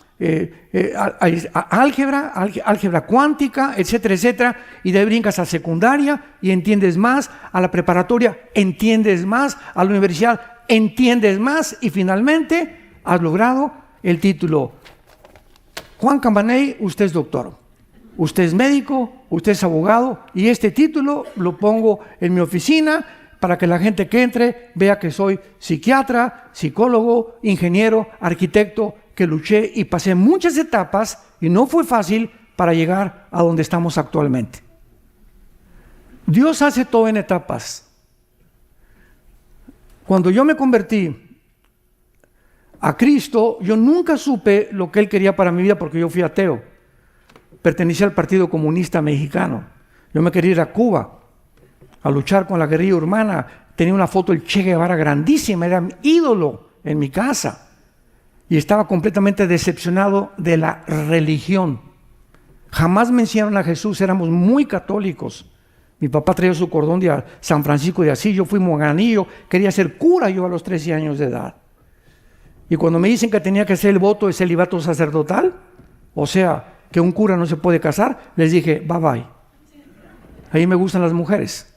álgebra cuántica, etcétera, etcétera, y de ahí brincas a secundaria y entiendes más, a la preparatoria entiendes más, a la universidad entiendes más, y finalmente has logrado el título. Juan Cambaney, usted es doctor, usted es médico, usted es abogado, y este título lo pongo en mi oficina para que la gente que entre vea que soy psiquiatra, psicólogo, ingeniero, arquitecto, que luché y pasé muchas etapas y no fue fácil para llegar a donde estamos actualmente. Dios hace todo en etapas. Cuando yo me convertí a Cristo, yo nunca supe lo que Él quería para mi vida porque yo fui ateo. Pertenecía al Partido Comunista Mexicano. Yo me quería ir a Cuba a luchar con la guerrilla urbana. Tenía una foto del Che Guevara grandísima, era mi ídolo en mi casa. Y estaba completamente decepcionado de la religión. Jamás me enseñaron a Jesús, éramos muy católicos. Mi papá traía su cordón de San Francisco de Asís, yo fui moganillo, quería ser cura yo a los 13 años de edad. Y cuando me dicen que tenía que hacer el voto de celibato sacerdotal, o sea, que un cura no se puede casar, les dije, bye bye. Ahí me gustan las mujeres.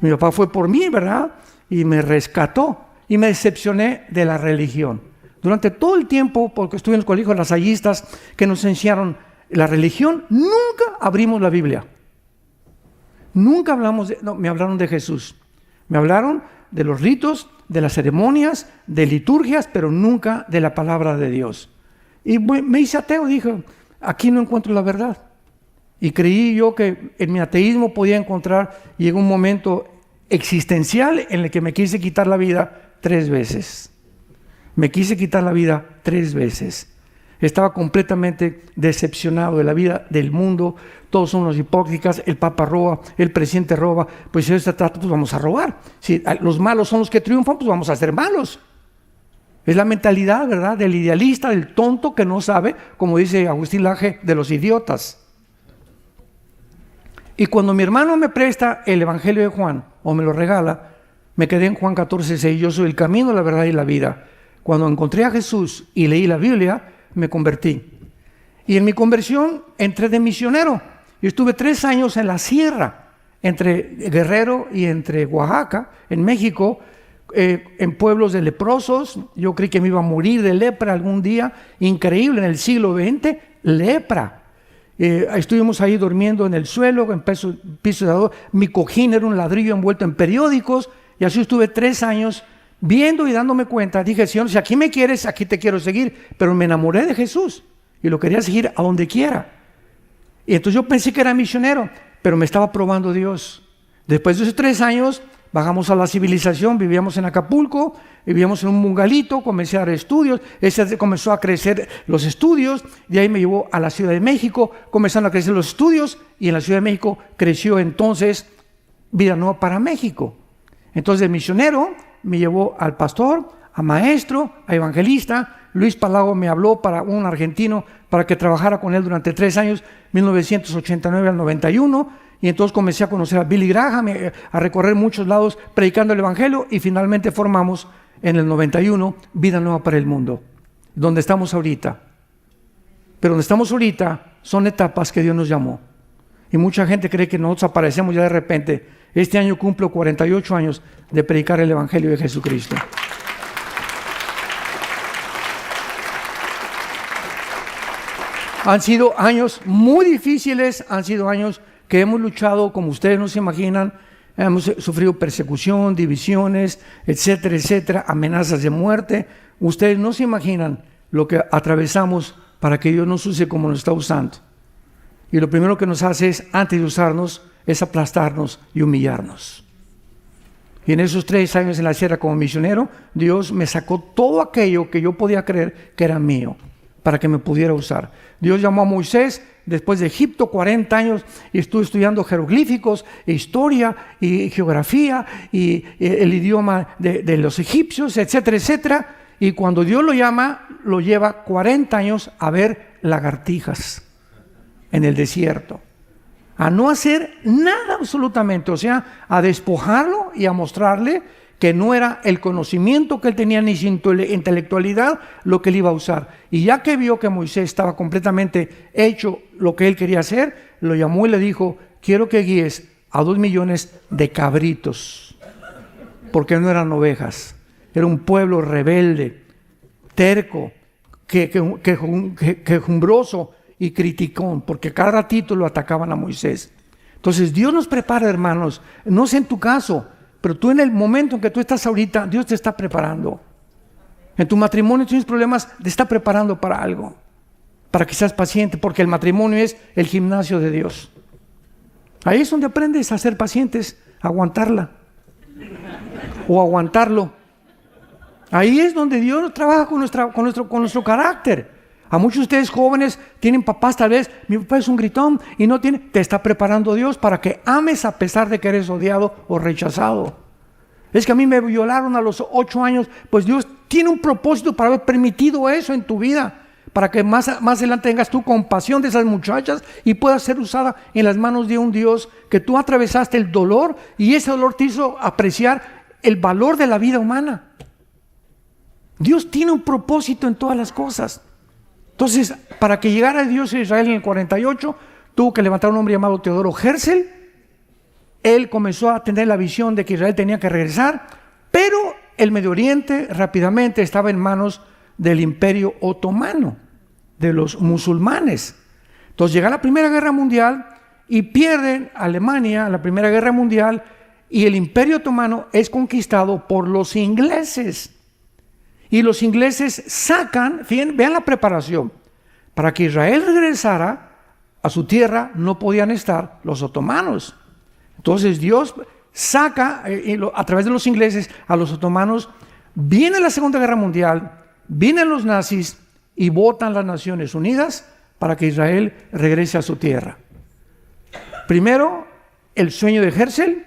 Mi papá fue por mí, ¿verdad? Y me rescató y me decepcioné de la religión. Durante todo el tiempo, porque estuve en el colegio de lasallistas que nos enseñaron la religión, nunca abrimos la Biblia. Nunca me hablaron de Jesús. Me hablaron de los ritos, de las ceremonias, de liturgias, pero nunca de la palabra de Dios. Y me hice ateo, dije, aquí no encuentro la verdad. Y creí yo que en mi ateísmo podía encontrar, y llegó un momento existencial en el que me quise quitar la vida 3 veces. Me quise quitar la vida 3 veces. Estaba completamente decepcionado de la vida, del mundo. Todos son unos hipócritas, el Papa roba, el presidente roba. Pues si se trata, pues vamos a robar. Si los malos son los que triunfan, pues vamos a ser malos. Es la mentalidad, ¿verdad?, del idealista, del tonto que no sabe, como dice Agustín Laje, de los idiotas. Y cuando mi hermano me presta el Evangelio de Juan, o me lo regala, me quedé en Juan 14:6. Yo soy el camino, la verdad y la vida. Cuando encontré a Jesús y leí la Biblia, me convertí. Y en mi conversión entré de misionero. Yo estuve 3 años en la sierra, entre Guerrero y entre Oaxaca, en México, en pueblos de leprosos. Yo creí que me iba a morir de lepra algún día. Increíble, en el siglo XX, lepra. Estuvimos ahí durmiendo en el suelo, en piso de adobe. Mi cojín era un ladrillo envuelto en periódicos, y así estuve 3 años viendo y dándome cuenta. Dije, Señor, si aquí me quieres, aquí te quiero seguir. Pero me enamoré de Jesús y lo quería seguir a donde quiera. Y entonces yo pensé que era misionero, pero me estaba probando Dios. Después de esos 3 años, bajamos a la civilización, vivíamos en Acapulco, vivíamos en un bungalito, comencé a dar estudios, comenzó a crecer los estudios, de ahí me llevó a la Ciudad de México, comenzaron a crecer los estudios, y en la Ciudad de México creció entonces Vida Nueva para México. Entonces de misionero me llevó al pastor, a maestro, a evangelista. Luis Palago me habló para un argentino para que trabajara con él durante 3 años, 1989 al 91, y entonces comencé a conocer a Billy Graham, a recorrer muchos lados predicando el evangelio, y finalmente formamos en el 91 Vida Nueva para el Mundo, donde estamos ahorita. Pero donde estamos ahorita son etapas que Dios nos llamó, y mucha gente cree que nosotros aparecemos ya de repente. Este año cumplo 48 años de predicar el Evangelio de Jesucristo. Han sido años muy difíciles, han sido años que hemos luchado, como ustedes no se imaginan. Hemos sufrido persecución, divisiones, etcétera, etcétera, amenazas de muerte. Ustedes no se imaginan lo que atravesamos para que Dios nos use como nos está usando. Y lo primero que nos hace es, antes de usarnos, es aplastarnos y humillarnos. Y en esos 3 años en la sierra como misionero, Dios me sacó todo aquello que yo podía creer que era mío, para que me pudiera usar. Dios llamó a Moisés después de Egipto 40 años, y estuve estudiando jeroglíficos, historia y geografía, y el idioma de los egipcios, etcétera, etcétera. Y cuando Dios lo llama, lo lleva 40 años a ver lagartijas en el desierto, a no hacer nada absolutamente, o sea, a despojarlo y a mostrarle que no era el conocimiento que él tenía ni su intelectualidad lo que él iba a usar. Y ya que vio que Moisés estaba completamente hecho lo que él quería hacer, lo llamó y le dijo: quiero que guíes a 2 millones de cabritos, porque no eran ovejas, era un pueblo rebelde, terco, quejumbroso y criticón, porque cada ratito lo atacaban a Moisés. Entonces Dios nos prepara, hermanos, no sé en tu caso, pero tú en el momento en que tú estás ahorita, Dios te está preparando. En tu matrimonio tienes problemas, te está preparando para algo, para que seas paciente, porque el matrimonio es el gimnasio de Dios. Ahí es donde aprendes a ser pacientes, a aguantarla o aguantarlo. Ahí es donde Dios trabaja con nuestro carácter. A muchos de ustedes jóvenes tienen papás, tal vez, mi papá es un gritón y no tiene, te está preparando Dios para que ames a pesar de que eres odiado o rechazado. Es que a mí me violaron a los 8 años, pues Dios tiene un propósito para haber permitido eso en tu vida, para que más adelante tengas tú compasión de esas muchachas y puedas ser usada en las manos de un Dios que tú atravesaste el dolor y ese dolor te hizo apreciar el valor de la vida humana. Dios tiene un propósito en todas las cosas. Entonces, para que llegara Dios a Israel en el 48, tuvo que levantar un hombre llamado Teodoro Herzl. Él comenzó a tener la visión de que Israel tenía que regresar, pero el Medio Oriente rápidamente estaba en manos del Imperio Otomano, de los musulmanes. Entonces llega la Primera Guerra Mundial y pierden Alemania la Primera Guerra Mundial y el Imperio Otomano es conquistado por los ingleses. Y los ingleses sacan, vean la preparación, para que Israel regresara a su tierra no podían estar los otomanos. Entonces Dios saca a través de los ingleses a los otomanos. Viene la Segunda Guerra Mundial, vienen los nazis y votan las Naciones Unidas para que Israel regrese a su tierra. Primero, el sueño de Herzl,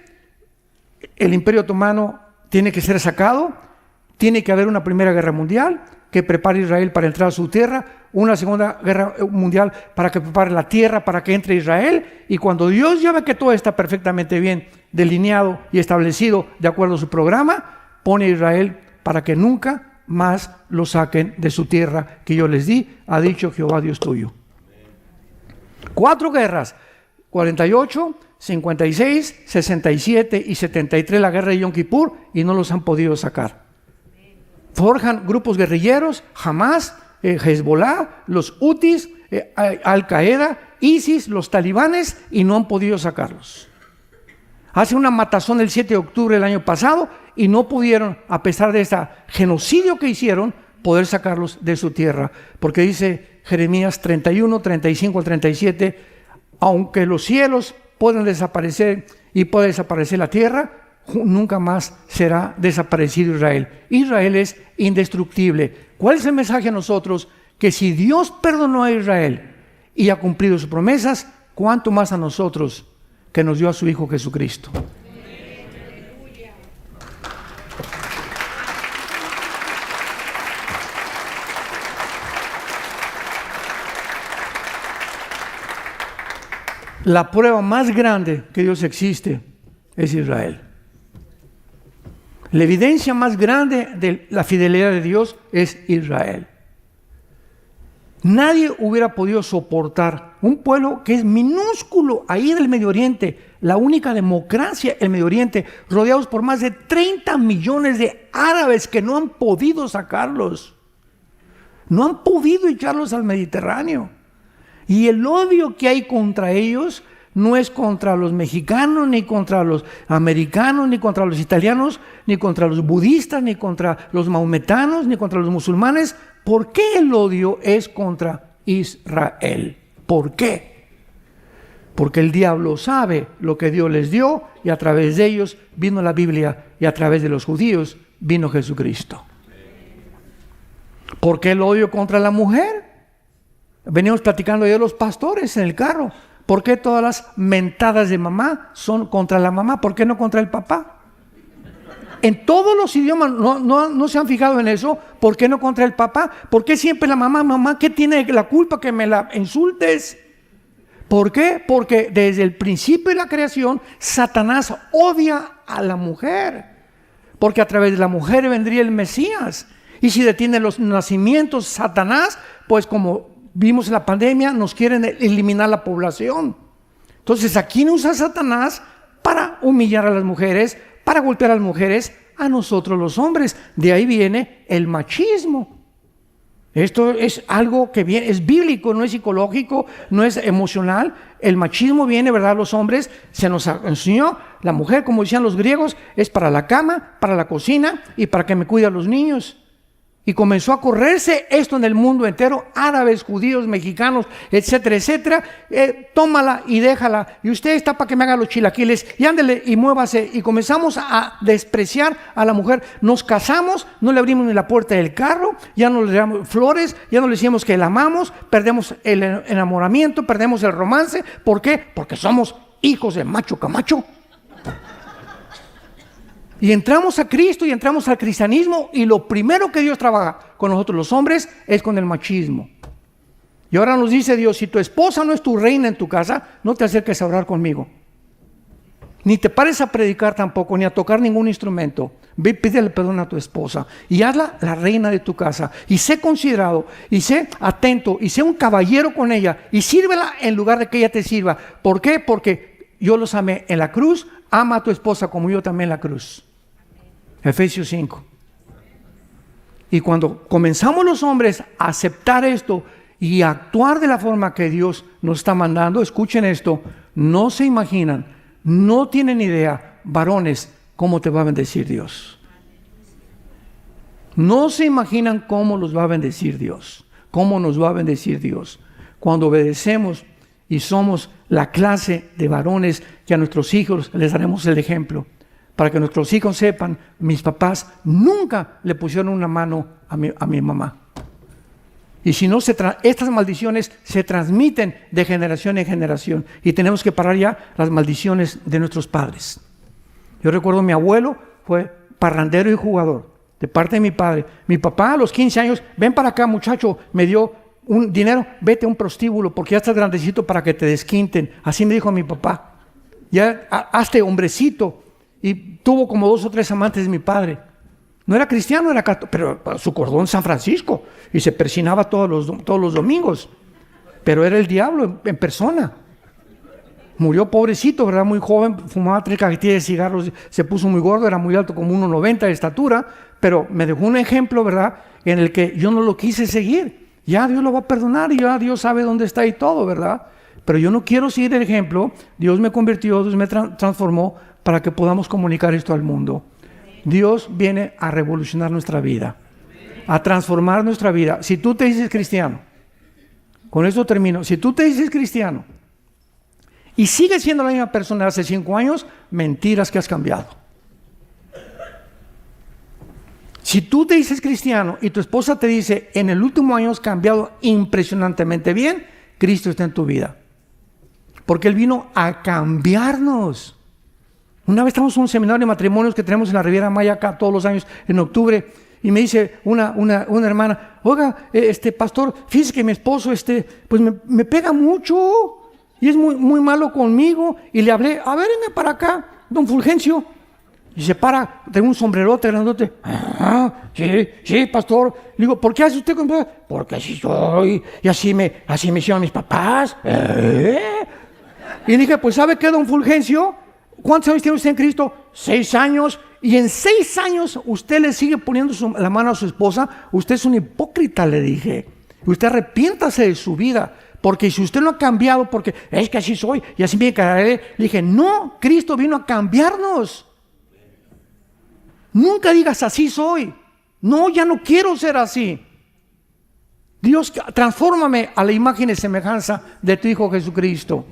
el Imperio Otomano tiene que ser sacado. Tiene que haber una Primera Guerra Mundial que prepare a Israel para entrar a su tierra, una Segunda Guerra Mundial para que prepare la tierra para que entre Israel, y cuando Dios ya ve que todo está perfectamente bien delineado y establecido de acuerdo a su programa, pone a Israel para que nunca más lo saquen de su tierra que yo les di, ha dicho Jehová Dios tuyo. 4 guerras, 48, 56, 67 y 73, la guerra de Yom Kippur, y no los han podido sacar. Forjan grupos guerrilleros, Hamas, Hezbollah, los Hutis, Al-Qaeda, ISIS, los talibanes, y no han podido sacarlos. Hace una matazón el 7 de octubre del año pasado y no pudieron, a pesar de este genocidio que hicieron, poder sacarlos de su tierra. Porque dice Jeremías 31, 35 al 37, aunque los cielos puedan desaparecer y pueda desaparecer la tierra, nunca más será desaparecido Israel. Israel es indestructible. ¿Cuál es el mensaje a nosotros? Que si Dios perdonó a Israel y ha cumplido sus promesas, ¿cuánto más a nosotros que nos dio a su Hijo Jesucristo? La prueba más grande que Dios existe es Israel. La evidencia más grande de la fidelidad de Dios es Israel. Nadie hubiera podido soportar un pueblo que es minúsculo ahí en el Medio Oriente, la única democracia en el Medio Oriente, rodeados por más de 30 millones de árabes que no han podido sacarlos. No han podido echarlos al Mediterráneo. Y el odio que hay contra ellos no es contra los mexicanos, ni contra los americanos, ni contra los italianos, ni contra los budistas, ni contra los maometanos, ni contra los musulmanes. ¿Por qué el odio es contra Israel? ¿Por qué? Porque el diablo sabe lo que Dios les dio y a través de ellos vino la Biblia y a través de los judíos vino Jesucristo. ¿Por qué el odio contra la mujer? Veníamos platicando ayer los pastores en el carro. ¿Por qué todas las mentadas de mamá son contra la mamá? ¿Por qué no contra el papá? En todos los idiomas, no se han fijado en eso. ¿Por qué no contra el papá? ¿Por qué siempre la mamá? Mamá, ¿qué tiene la culpa que me la insultes? ¿Por qué? Porque desde el principio de la creación, Satanás odia a la mujer. Porque a través de la mujer vendría el Mesías. Y si detiene los nacimientos, Satanás, pues como vimos en la pandemia, nos quieren eliminar la población. Entonces, ¿a quién usa Satanás? Para humillar a las mujeres, para golpear a las mujeres, a nosotros los hombres. De ahí viene el machismo. Esto es algo que viene, es bíblico, no es psicológico, no es emocional. El machismo viene, ¿verdad? Los hombres, se nos enseñó, la mujer, como decían los griegos, es para la cama, para la cocina y para que me cuide a los niños. Y comenzó a correrse esto en el mundo entero, árabes, judíos, mexicanos, etcétera, etcétera. Tómala y déjala. Y usted está para que me haga los chilaquiles. Y ándele y muévase. Y comenzamos a despreciar a la mujer. Nos casamos, no le abrimos ni la puerta del carro, ya no le damos flores, ya no le decimos que la amamos, perdemos el enamoramiento, perdemos el romance. ¿Por qué? Porque somos hijos de macho camacho. Y entramos a Cristo y entramos al cristianismo y lo primero que Dios trabaja con nosotros los hombres es con el machismo. Y ahora nos dice Dios, si tu esposa no es tu reina en tu casa, no te acerques a orar conmigo. Ni te pares a predicar tampoco, ni a tocar ningún instrumento. Ve y pídele perdón a tu esposa y hazla la reina de tu casa. Y sé considerado, y sé atento, y sé un caballero con ella. Y sírvela en lugar de que ella te sirva. ¿Por qué? Porque yo los amé en la cruz. Ama a tu esposa como yo también en la cruz. Efesios 5. Y cuando comenzamos los hombres a aceptar esto y a actuar de la forma que Dios nos está mandando, escuchen esto, no se imaginan, no tienen idea, varones, cómo te va a bendecir Dios. No se imaginan cómo los va a bendecir Dios, cómo nos va a bendecir Dios. Cuando obedecemos y somos la clase de varones que a nuestros hijos les daremos el ejemplo. Para que nuestros hijos sepan, mis papás nunca le pusieron una mano a mi mamá. Y si no, estas maldiciones se transmiten de generación en generación. Y tenemos que parar ya las maldiciones de nuestros padres. Yo recuerdo mi abuelo fue parrandero y jugador, de parte de mi padre. Mi papá a los 15 años, ven para acá muchacho, me dio un dinero, vete a un prostíbulo porque ya estás grandecito para que te desquinten. Así me dijo mi papá. Ya hazte hombrecito. Y tuvo como 2 o 3 amantes de mi padre. No era cristiano, era católico, pero su cordón San Francisco. Y se persinaba todos los domingos. Pero era el diablo en persona. Murió pobrecito, ¿verdad? Muy joven, fumaba 3 cajetillas de cigarros, se puso muy gordo, era muy alto, como 1,90 de estatura. Pero me dejó un ejemplo, ¿verdad? En el que yo no lo quise seguir. Ya Dios lo va a perdonar y ya Dios sabe dónde está y todo, ¿verdad? Pero yo no quiero seguir el ejemplo. Dios me convirtió, Dios me transformó para que podamos comunicar esto al mundo. Dios viene a revolucionar nuestra vida, a transformar nuestra vida. Si tú te dices cristiano, con esto termino, si tú te dices cristiano y sigues siendo la misma persona de hace 5 años, mentiras que has cambiado. Si tú te dices cristiano y tu esposa te dice, en el último año has cambiado impresionantemente bien, Cristo está en tu vida. Porque Él vino a cambiarnos. Una vez estamos en un seminario de matrimonios que tenemos en la Riviera Maya acá todos los años en octubre y me dice una hermana, oiga, pastor, fíjese que mi esposo pues me pega mucho y es muy, muy malo conmigo. Y le hablé, a ver, venga para acá, don Fulgencio. Y se para, tengo un sombrerote grandote. Sí, pastor. Le digo, ¿por qué hace usted conmigo? Porque así soy y así me hicieron mis papás. Y dije, pues ¿sabe qué, don Fulgencio? ¿Cuántos años tiene usted en Cristo? 6 años. Y en 6 años usted le sigue poniendo la mano a su esposa. Usted es un hipócrita, le dije. Usted arrepiéntase de su vida. Porque si usted no ha cambiado, porque es que así soy y así me quedaré. Le dije, no, Cristo vino a cambiarnos. Nunca digas así soy. No, ya no quiero ser así. Dios, transfórmame a la imagen y semejanza de tu Hijo Jesucristo.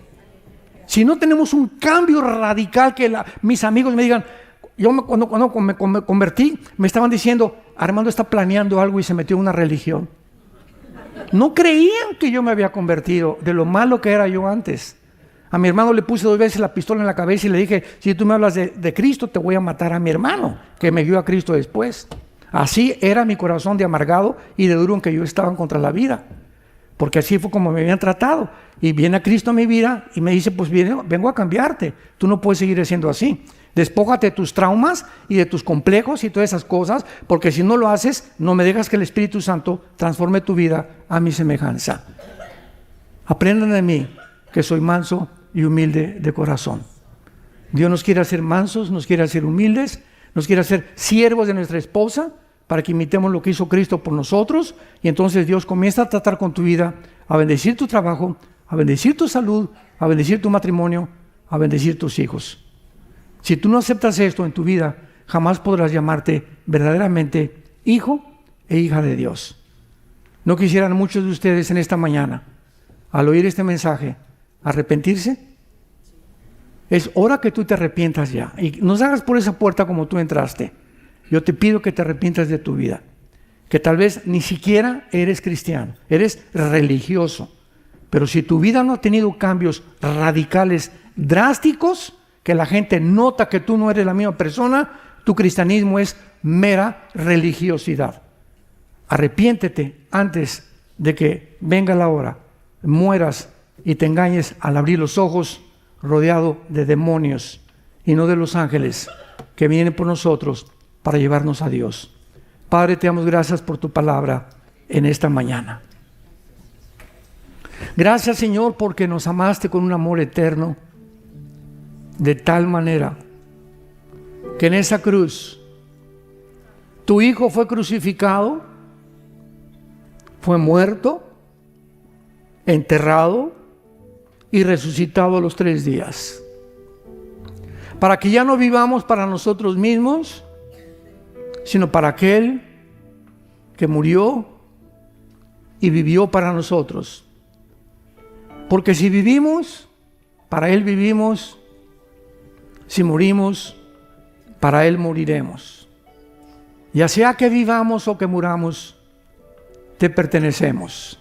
Si no tenemos un cambio radical, que mis amigos me digan, cuando me convertí, me estaban diciendo, Armando está planeando algo y se metió en una religión. No creían que yo me había convertido de lo malo que era yo antes. A mi hermano le puse 2 veces la pistola en la cabeza y le dije, si tú me hablas de Cristo, te voy a matar a mi hermano, que me dio a Cristo después. Así era mi corazón de amargado y de duro en que yo estaba contra la vida. Porque así fue como me habían tratado. Y viene a Cristo a mi vida y me dice, pues vengo a cambiarte. Tú no puedes seguir siendo así. Despójate de tus traumas y de tus complejos y todas esas cosas, porque si no lo haces, no me dejas que el Espíritu Santo transforme tu vida a mi semejanza. Aprendan de mí, que soy manso y humilde de corazón. Dios nos quiere hacer mansos, nos quiere hacer humildes, nos quiere hacer siervos de nuestra esposa, para que imitemos lo que hizo Cristo por nosotros, y entonces Dios comienza a tratar con tu vida, a bendecir tu trabajo, a bendecir tu salud, a bendecir tu matrimonio, a bendecir tus hijos. Si tú no aceptas esto en tu vida, jamás podrás llamarte verdaderamente hijo e hija de Dios. ¿No quisieran muchos de ustedes en esta mañana, al oír este mensaje, arrepentirse? Es hora que tú te arrepientas ya, y no salgas por esa puerta como tú entraste. Yo te pido que te arrepientas de tu vida, que tal vez ni siquiera eres cristiano, eres religioso, pero si tu vida no ha tenido cambios radicales, drásticos, que la gente nota que tú no eres la misma persona, tu cristianismo es mera religiosidad. Arrepiéntete antes de que venga la hora, mueras y te engañes al abrir los ojos rodeado de demonios y no de los ángeles que vienen por nosotros para llevarnos a Dios. Padre, te damos gracias por tu palabra en esta mañana. Gracias, Señor, porque nos amaste con un amor eterno, de tal manera que en esa cruz tu Hijo fue crucificado, fue muerto, enterrado y resucitado a los 3 días, para que ya no vivamos para nosotros mismos, sino para aquel que murió y vivió para nosotros. Porque si vivimos, para Él vivimos; si morimos, para Él moriremos. Ya sea que vivamos o que muramos, te pertenecemos.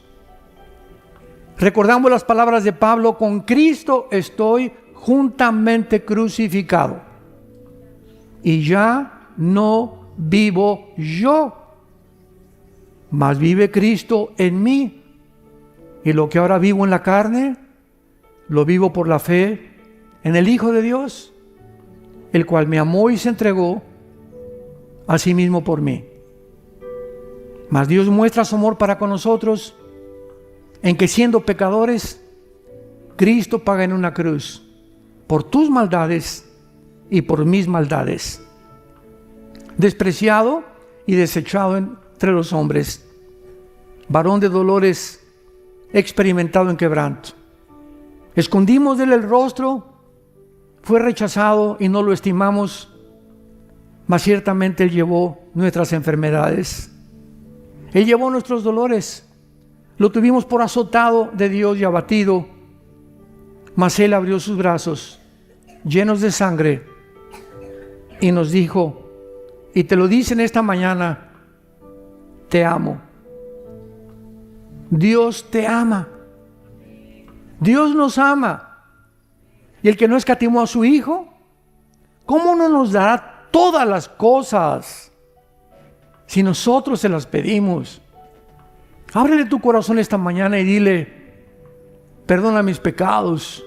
Recordamos las palabras de Pablo: con Cristo estoy juntamente crucificado, y ya no vivo yo, mas vive Cristo en mí, y lo que ahora vivo en la carne, lo vivo por la fe en el Hijo de Dios, el cual me amó y se entregó a sí mismo por mí. Mas Dios muestra su amor para con nosotros en que, siendo pecadores, Cristo paga en una cruz por tus maldades y por mis maldades, despreciado y desechado entre los hombres, varón de dolores, experimentado en quebranto. Escondimos de él el rostro, fue rechazado y no lo estimamos, mas ciertamente él llevó nuestras enfermedades, él llevó nuestros dolores. Lo tuvimos por azotado de Dios y abatido, mas Él abrió sus brazos llenos de sangre y nos dijo, y te lo dice en esta mañana: te amo. Dios te ama. Dios nos ama. Y el que no escatimó a su Hijo, ¿cómo no nos dará todas las cosas si nosotros se las pedimos? Ábrele tu corazón esta mañana y dile: perdona mis pecados.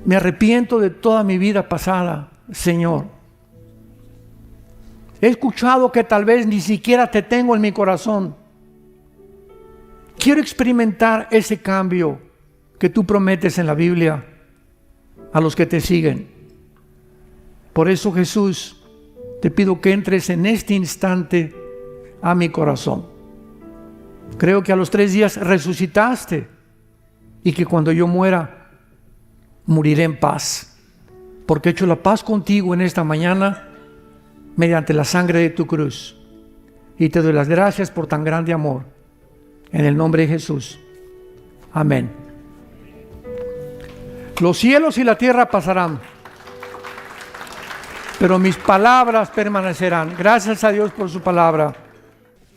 Me arrepiento de toda mi vida pasada, Señor. He escuchado que tal vez ni siquiera te tengo en mi corazón. Quiero experimentar ese cambio que tú prometes en la Biblia a los que te siguen. Por eso, Jesús, te pido que entres en este instante a mi corazón. Creo que a los 3 días resucitaste y que cuando yo muera, moriré en paz, porque he hecho la paz contigo en esta mañana mediante la sangre de tu cruz. Y te doy las gracias por tan grande amor. En el nombre de Jesús. Amén. Los cielos y la tierra pasarán, pero mis palabras permanecerán. Gracias a Dios por su palabra.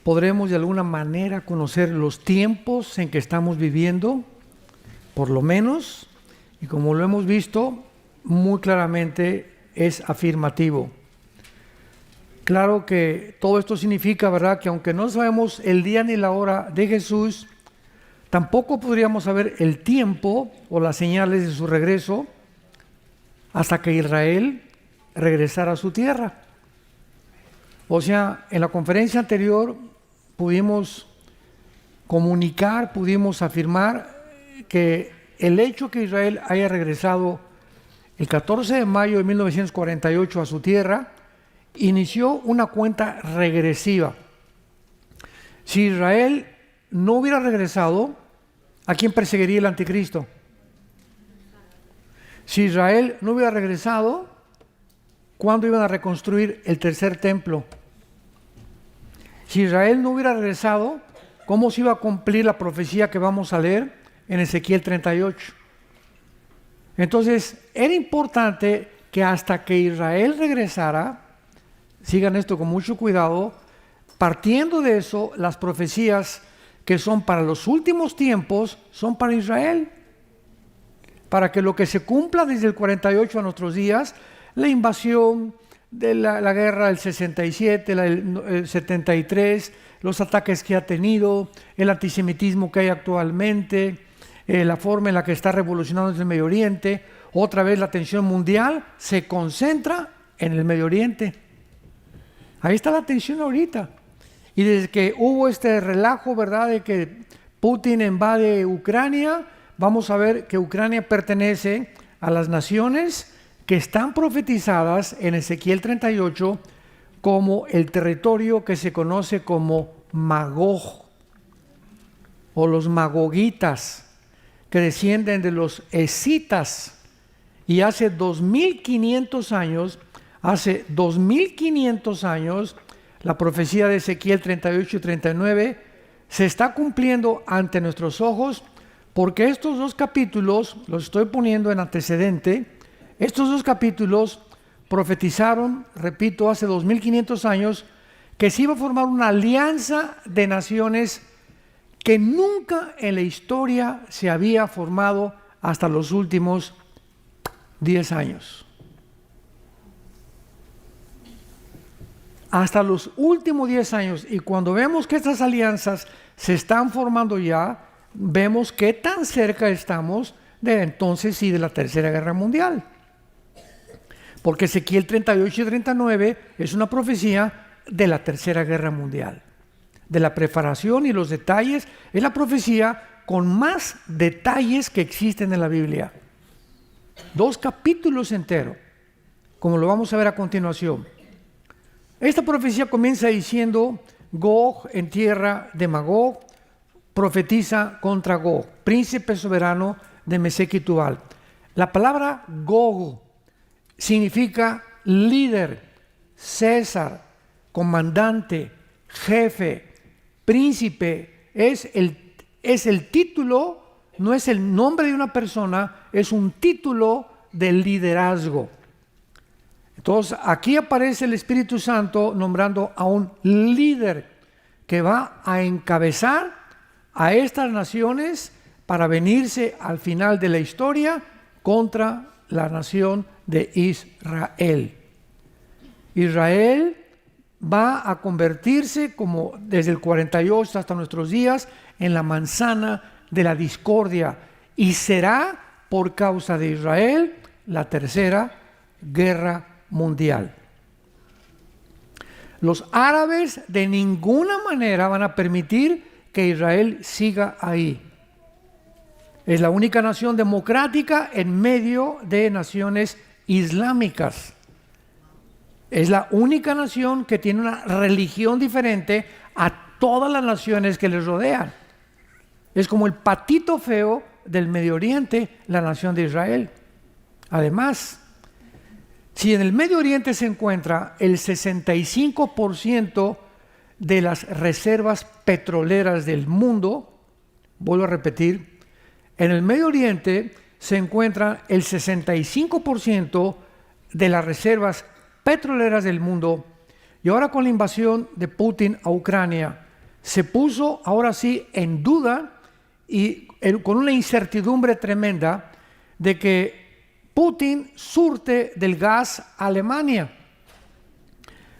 Podremos de alguna manera conocer los tiempos en que estamos viviendo por lo menos, y como lo hemos visto, muy claramente es afirmativo. Claro que todo esto significa, ¿verdad?, que aunque no sabemos el día ni la hora de Jesús, tampoco podríamos saber el tiempo o las señales de su regreso hasta que Israel regresara a su tierra. O sea, en la conferencia anterior pudimos comunicar, pudimos afirmar que el hecho que Israel haya regresado el 14 de mayo de 1948 a su tierra inició una cuenta regresiva. Si Israel no hubiera regresado, ¿a quién perseguiría el anticristo? Si Israel no hubiera regresado, ¿cuándo iban a reconstruir el tercer templo? Si Israel no hubiera regresado, ¿cómo se iba a cumplir la profecía que vamos a leer en Ezequiel 38? Entonces, era importante que hasta que Israel regresara, sigan esto con mucho cuidado, partiendo de eso, las profecías que son para los últimos tiempos son para Israel. Para que lo que se cumpla desde el 48 a nuestros días, la invasión de la guerra del 67, el 73, los ataques que ha tenido, el antisemitismo que hay actualmente, la forma en la que está revolucionando el Medio Oriente, otra vez la atención mundial se concentra en el Medio Oriente. Ahí está la atención ahorita. Y desde que hubo este relajo, ¿verdad?, de que Putin invade Ucrania, vamos a ver que Ucrania pertenece a las naciones que están profetizadas en Ezequiel 38 como el territorio que se conoce como Magog, o los magogitas, que descienden de los escitas. Y hace 2500 años, la profecía de Ezequiel 38 y 39 se está cumpliendo ante nuestros ojos, porque estos dos capítulos, los estoy poniendo en antecedente, estos dos capítulos profetizaron, repito, hace 2500 años, que se iba a formar una alianza de naciones que nunca en la historia se había formado hasta los últimos 10 años. Hasta los últimos 10 años. Y cuando vemos que estas alianzas se están formando ya, vemos qué tan cerca estamos de entonces y de la Tercera Guerra Mundial. Porque Ezequiel 38 y 39 es una profecía de la Tercera Guerra Mundial. De la preparación y los detalles, es la profecía con más detalles que existen en la Biblia. 2 capítulos enteros, como lo vamos a ver a continuación. Esta profecía comienza diciendo: Gog en tierra de Magog profetiza contra Gog, príncipe soberano de Mesec y Tubal. La palabra Gog significa líder, César, comandante, jefe, príncipe. Es el título, no es el nombre de una persona, es un título de liderazgo. Entonces aquí aparece el Espíritu Santo nombrando a un líder que va a encabezar a estas naciones para venirse al final de la historia contra la nación de Israel. Israel va a convertirse, como desde el 48 hasta nuestros días, en la manzana de la discordia, y será por causa de Israel la Tercera Guerra Mundial. Los árabes de ninguna manera van a permitir que Israel siga ahí. Es la única nación democrática en medio de naciones islámicas. Es la única nación que tiene una religión diferente a todas las naciones que les rodean. Es como el patito feo del Medio Oriente, la nación de Israel. Además, si en el Medio Oriente se encuentra el 65% de las reservas petroleras del mundo, vuelvo a repetir, en el Medio Oriente se encuentra el 65% de las reservas petroleras del mundo, y ahora con la invasión de Putin a Ucrania se puso ahora sí en duda y con una incertidumbre tremenda de que Putin surte del gas a Alemania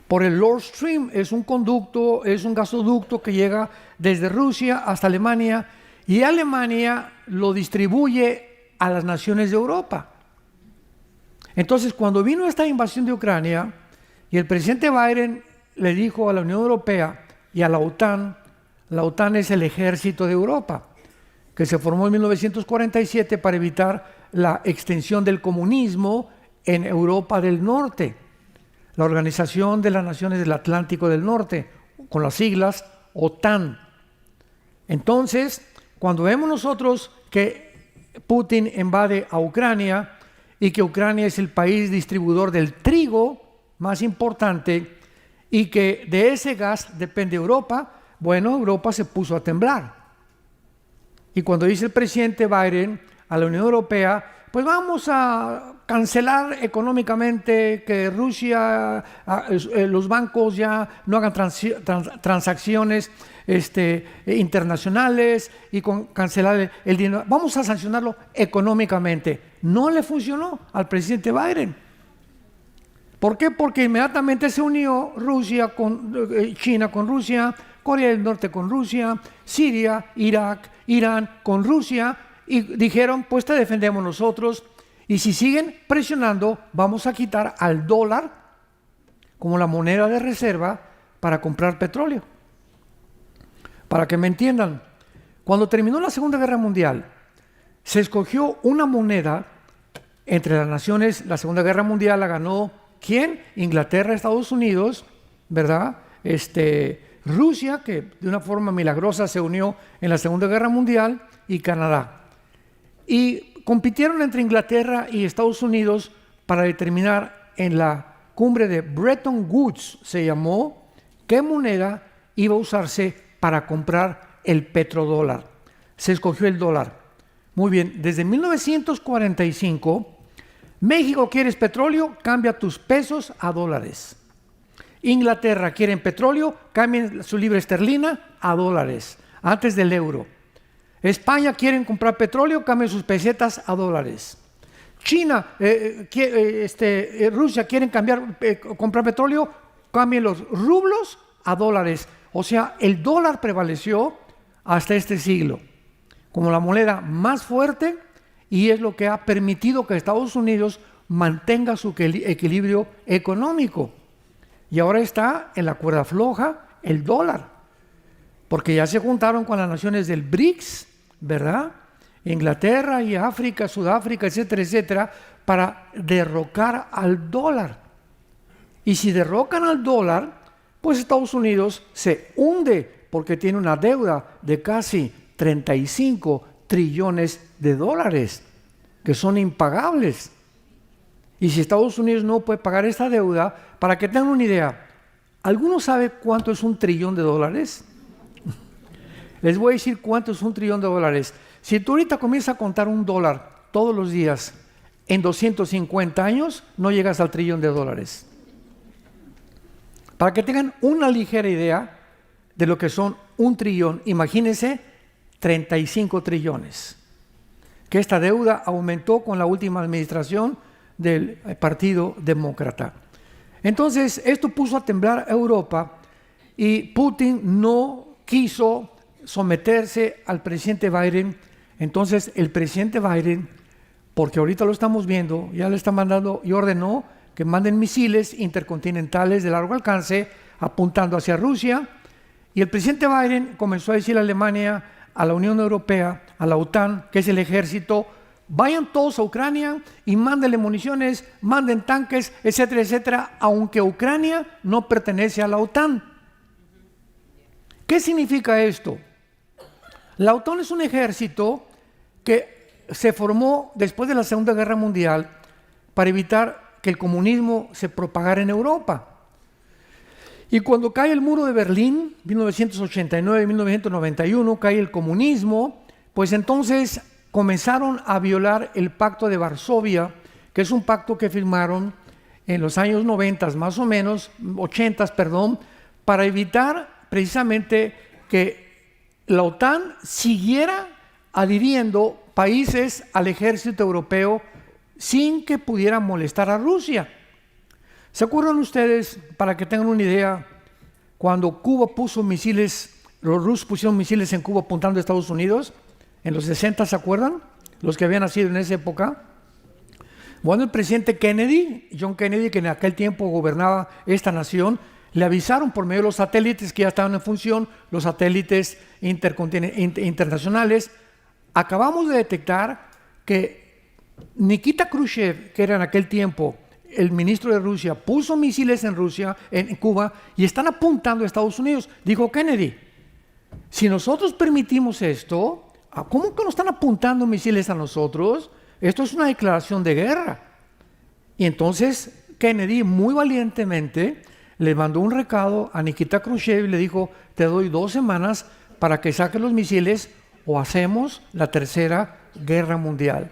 por el Nord Stream. Es un conducto, es un gasoducto que llega desde Rusia hasta Alemania, y Alemania lo distribuye a las naciones de Europa. Entonces, cuando vino esta invasión de Ucrania y el presidente Biden le dijo a la Unión Europea y a la OTAN es el ejército de Europa, que se formó en 1947 para evitar la extensión del comunismo en Europa del Norte, la Organización de las Naciones del Atlántico del Norte, con las siglas OTAN. Entonces, cuando vemos nosotros que Putin invade a Ucrania y que Ucrania es el país distribuidor del trigo más importante y que de ese gas depende Europa, bueno, Europa se puso a temblar. Y cuando dice el presidente Biden a la Unión Europea, pues vamos a cancelar económicamente que Rusia, los bancos ya no hagan transacciones internacionales y cancelar el dinero. Vamos a sancionarlo económicamente. No le funcionó al presidente Biden. ¿Por qué? Porque inmediatamente se unió China con Rusia, Corea del Norte con Rusia, Siria, Irak, Irán con Rusia, y dijeron, pues te defendemos nosotros, y si siguen presionando, vamos a quitar al dólar como la moneda de reserva para comprar petróleo. Para que me entiendan, cuando terminó la Segunda Guerra Mundial, se escogió una moneda entre las naciones. La Segunda Guerra Mundial la ganó ¿quién? Inglaterra, Estados Unidos, ¿verdad? Rusia, que de una forma milagrosa se unió en la Segunda Guerra Mundial, y Canadá. Y compitieron entre Inglaterra y Estados Unidos para determinar en la cumbre de Bretton Woods, se llamó, qué moneda iba a usarse para comprar el petrodólar. Se escogió el dólar. Muy bien, desde 1945, México, ¿quieres petróleo? Cambia tus pesos a dólares. Inglaterra, quieren petróleo, cambien su libra esterlina a dólares, antes del euro. España, quieren comprar petróleo, cambien sus pesetas a dólares. China, Rusia, quieren comprar petróleo, cambien los rublos a dólares. O sea, el dólar prevaleció hasta este siglo como la moneda más fuerte, y es lo que ha permitido que Estados Unidos mantenga su equilibrio económico. Y ahora está en la cuerda floja el dólar, porque ya se juntaron con las naciones del BRICS, ¿verdad? Inglaterra y África, Sudáfrica, etcétera, etcétera, para derrocar al dólar. Y si derrocan al dólar, pues Estados Unidos se hunde, porque tiene una deuda de casi 35 trillones de dólares, que son impagables. Y si Estados Unidos no puede pagar esta deuda, para que tengan una idea, ¿alguno sabe cuánto es $1 trillón? Les voy a decir cuánto es $1 trillón. Si tú ahorita comienzas a contar $1 todos los días, en 250 años no llegas al $1 trillón. Para que tengan una ligera idea de lo que son $1 trillón, imagínense 35 trillones. Que esta deuda aumentó con la última administración del Partido Demócrata. Entonces, esto puso a temblar a Europa, y Putin no quiso someterse al presidente Biden. Entonces, el presidente Biden, porque ahorita lo estamos viendo, ya le está mandando y ordenó que manden misiles intercontinentales de largo alcance apuntando hacia Rusia. Y el presidente Biden comenzó a decir a Alemania, a la Unión Europea, a la OTAN, que es el ejército, vayan todos a Ucrania y mándenle municiones, manden tanques, etcétera, etcétera, aunque Ucrania no pertenece a la OTAN. ¿Qué significa esto? La OTAN es un ejército que se formó después de la Segunda Guerra Mundial para evitar que el comunismo se propagara en Europa. Y cuando cae el muro de Berlín, 1989-1991, cae el comunismo, pues entonces comenzaron a violar el Pacto de Varsovia, que es un pacto que firmaron en los años 90, más o menos, 80, perdón, para evitar precisamente que la OTAN siguiera adhiriendo países al ejército europeo sin que pudieran molestar a Rusia. ¿Se acuerdan ustedes, para que tengan una idea, cuando Cuba puso misiles, los rusos pusieron misiles en Cuba apuntando a Estados Unidos? En los 60, ¿se acuerdan? Los que habían nacido en esa época. Bueno, el presidente Kennedy, John Kennedy, que en aquel tiempo gobernaba esta nación, le avisaron por medio de los satélites que ya estaban en función, los satélites internacionales. Acabamos de detectar que Nikita Khrushchev, que era en aquel tiempo el ministro de Rusia, puso misiles en Rusia, en Cuba, y están apuntando a Estados Unidos. Dijo Kennedy, si nosotros permitimos esto, ¿cómo que nos están apuntando misiles a nosotros? Esto es una declaración de guerra. Y entonces Kennedy, muy valientemente, le mandó un recado a Nikita Khrushchev y le dijo, te doy 2 semanas para que saques los misiles o hacemos la tercera guerra mundial.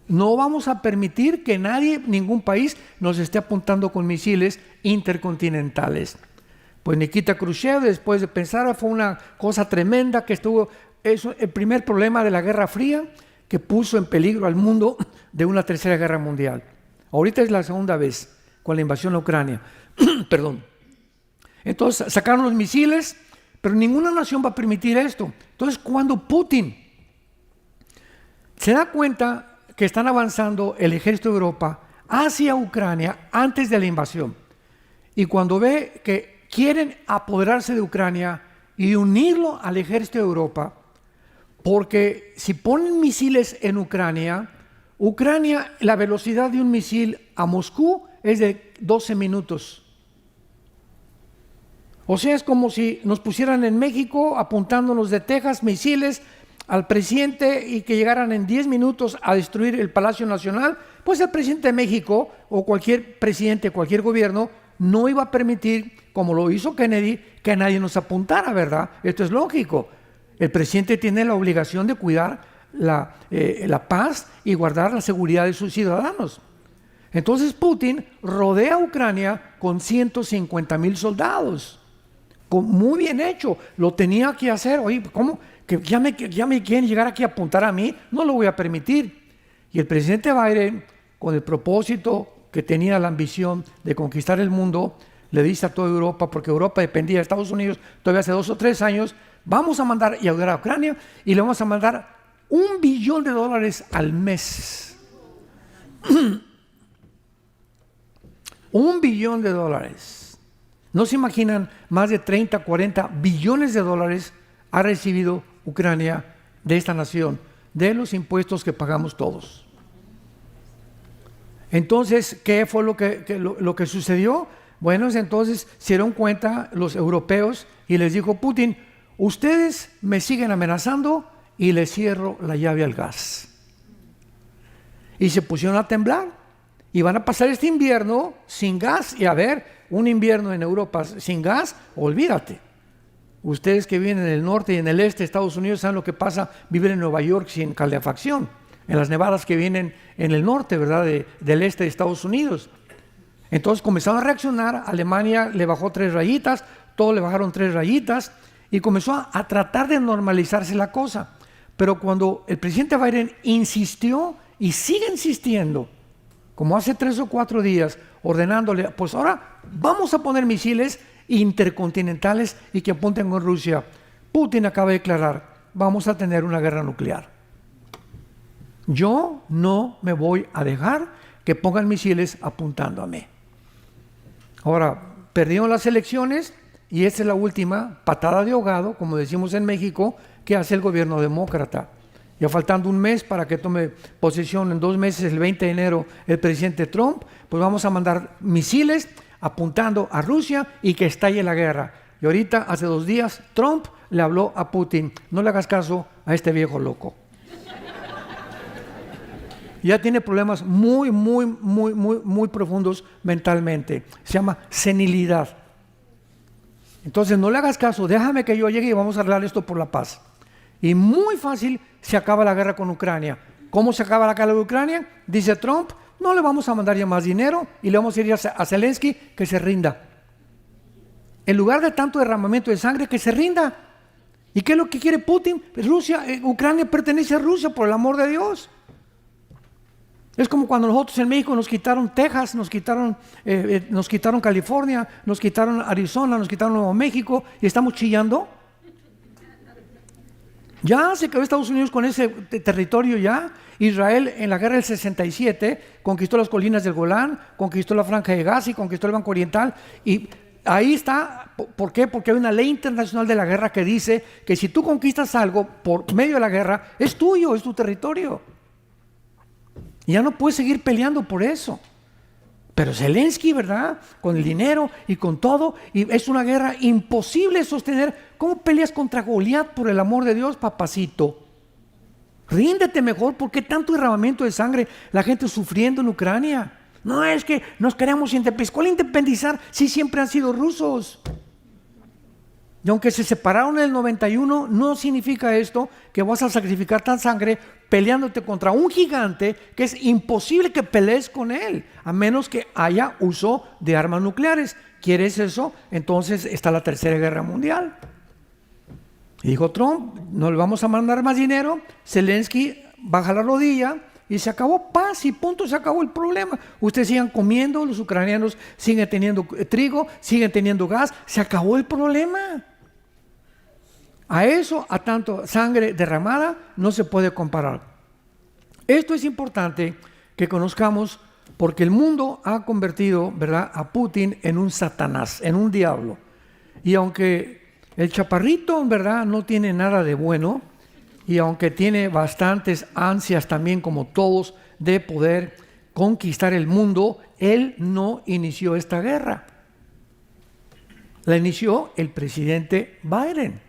No vamos a permitir que nadie, ningún país, nos esté apuntando con misiles intercontinentales. Pues Nikita Khrushchev, después de pensar, fue una cosa tremenda que estuvo, es el primer problema de la Guerra Fría que puso en peligro al mundo de una tercera guerra mundial. Ahorita es la segunda vez con la invasión a Ucrania. Perdón. Entonces sacaron los misiles, pero ninguna nación va a permitir esto. Entonces, cuando Putin se da cuenta que están avanzando el ejército de Europa hacia Ucrania antes de la invasión, y cuando ve que quieren apoderarse de Ucrania y unirlo al ejército de Europa, porque si ponen misiles en Ucrania, la velocidad de un misil a Moscú es de 12 minutos. O sea, es como si nos pusieran en México apuntándonos de Texas misiles al presidente y que llegaran en 10 minutos a destruir el Palacio Nacional. Pues el presidente de México o cualquier presidente, cualquier gobierno no iba a permitir, como lo hizo Kennedy, que nadie nos apuntara, ¿verdad? Esto es lógico. El presidente tiene la obligación de cuidar la paz y guardar la seguridad de sus ciudadanos. Entonces Putin rodea a Ucrania con 150,000 soldados. Muy bien hecho, lo tenía que hacer. Oye, ¿cómo? ¿Que ya me quieren llegar aquí a apuntar a mí? No lo voy a permitir. Y el presidente Biden, con el propósito que tenía la ambición de conquistar el mundo, le dice a toda Europa, porque Europa dependía de Estados Unidos todavía hace 2 o 3 años, vamos a mandar y ayudar a Ucrania y le vamos a mandar $1 billón al mes. $1 billón. No se imaginan, más de 30, 40 billones de dólares ha recibido Ucrania de esta nación, de los impuestos que pagamos todos. Entonces, ¿qué fue lo que sucedió? Bueno, entonces se dieron cuenta los europeos y les dijo Putin, ustedes me siguen amenazando y les cierro la llave al gas. Y se pusieron a temblar. Y van a pasar este invierno sin gas. Y a ver, un invierno en Europa sin gas, olvídate. Ustedes que viven en el norte y en el este de Estados Unidos saben lo que pasa vivir en Nueva York sin calefacción, en las nevadas que vienen en el norte, ¿verdad? Del este de Estados Unidos. Entonces comenzaron a reaccionar. Alemania le bajó 3 rayitas, todos le bajaron 3 rayitas y comenzó a tratar de normalizarse la cosa. Pero cuando el presidente Biden insistió y sigue insistiendo, como hace 3 o 4 días, ordenándole, pues ahora vamos a poner misiles intercontinentales y que apunten con Rusia. Putin acaba de declarar, vamos a tener una guerra nuclear. Yo no me voy a dejar que pongan misiles apuntando a mí. Ahora, perdieron las elecciones y esta es la última patada de ahogado, como decimos en México, que hace el gobierno demócrata. Ya faltando un mes para que tome posesión en 2 meses, el 20 de enero, el presidente Trump, pues vamos a mandar misiles apuntando a Rusia y que estalle la guerra. Y ahorita, hace 2 días, Trump le habló a Putin, no le hagas caso a este viejo loco. Ya tiene problemas muy profundos mentalmente. Se llama senilidad. Entonces no le hagas caso, déjame que yo llegue y vamos a arreglar esto por la paz. Y muy fácil se acaba la guerra con Ucrania. ¿Cómo se acaba la guerra de Ucrania? Dice Trump, no le vamos a mandar ya más dinero y le vamos a decir a Zelensky que se rinda. En lugar de tanto derramamiento de sangre, que se rinda. ¿Y qué es lo que quiere Putin? Rusia, Ucrania pertenece a Rusia, por el amor de Dios. Es como cuando nosotros en México nos quitaron Texas, nos quitaron California, nos quitaron Arizona, nos quitaron Nuevo México y estamos chillando. Ya se quedó Estados Unidos con ese territorio ya. Israel en la guerra del 67 conquistó las colinas del Golán, conquistó la Franja de Gaza y conquistó el Banco Oriental. Y ahí está. ¿Por qué? Porque hay una ley internacional de la guerra que dice que si tú conquistas algo por medio de la guerra, es tuyo, es tu territorio. Y ya no puedes seguir peleando por eso. Pero Zelensky, ¿verdad? Con el dinero y con todo, y es una guerra imposible de sostener. ¿Cómo peleas contra Goliat, por el amor de Dios, papacito? Ríndete mejor. ¿Por qué tanto derramamiento de sangre? La gente sufriendo en Ucrania. No, es que nos queremos independizar. ¿Cuál independizar si siempre han sido rusos? Y aunque se separaron en el 91, no significa esto que vas a sacrificar tan sangre peleándote contra un gigante que es imposible que pelees con él, a menos que haya uso de armas nucleares. ¿Quieres eso? Entonces está la Tercera Guerra Mundial. Y dijo Trump, no le vamos a mandar más dinero, Zelensky baja la rodilla y se acabó, paz y punto, se acabó el problema. Ustedes sigan comiendo, los ucranianos siguen teniendo trigo, siguen teniendo gas, se acabó el problema. A eso, a tanto sangre derramada, no se puede comparar. Esto es importante que conozcamos porque el mundo ha convertido, ¿verdad?, a Putin en un Satanás, en un diablo. Y aunque el chaparrito, ¿verdad?, no tiene nada de bueno, y aunque tiene bastantes ansias también, como todos, de poder conquistar el mundo, él no inició esta guerra. La inició el presidente Biden.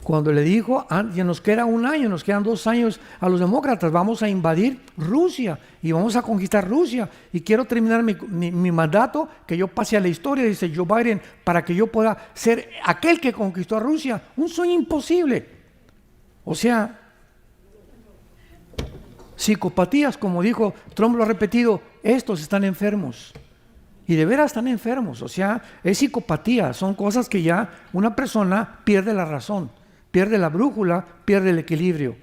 Cuando le dijo, ya nos queda un año, nos quedan 2 años a los demócratas, vamos a invadir Rusia y vamos a conquistar Rusia. Y quiero terminar mi mandato, que yo pase a la historia, dice Joe Biden, para que yo pueda ser aquel que conquistó a Rusia. Un sueño imposible. O sea, psicopatías, como dijo Trump, lo ha repetido, estos están enfermos. Y de veras están enfermos. O sea, es psicopatía, son cosas que ya una persona pierde la razón. Pierde la brújula, pierde el equilibrio.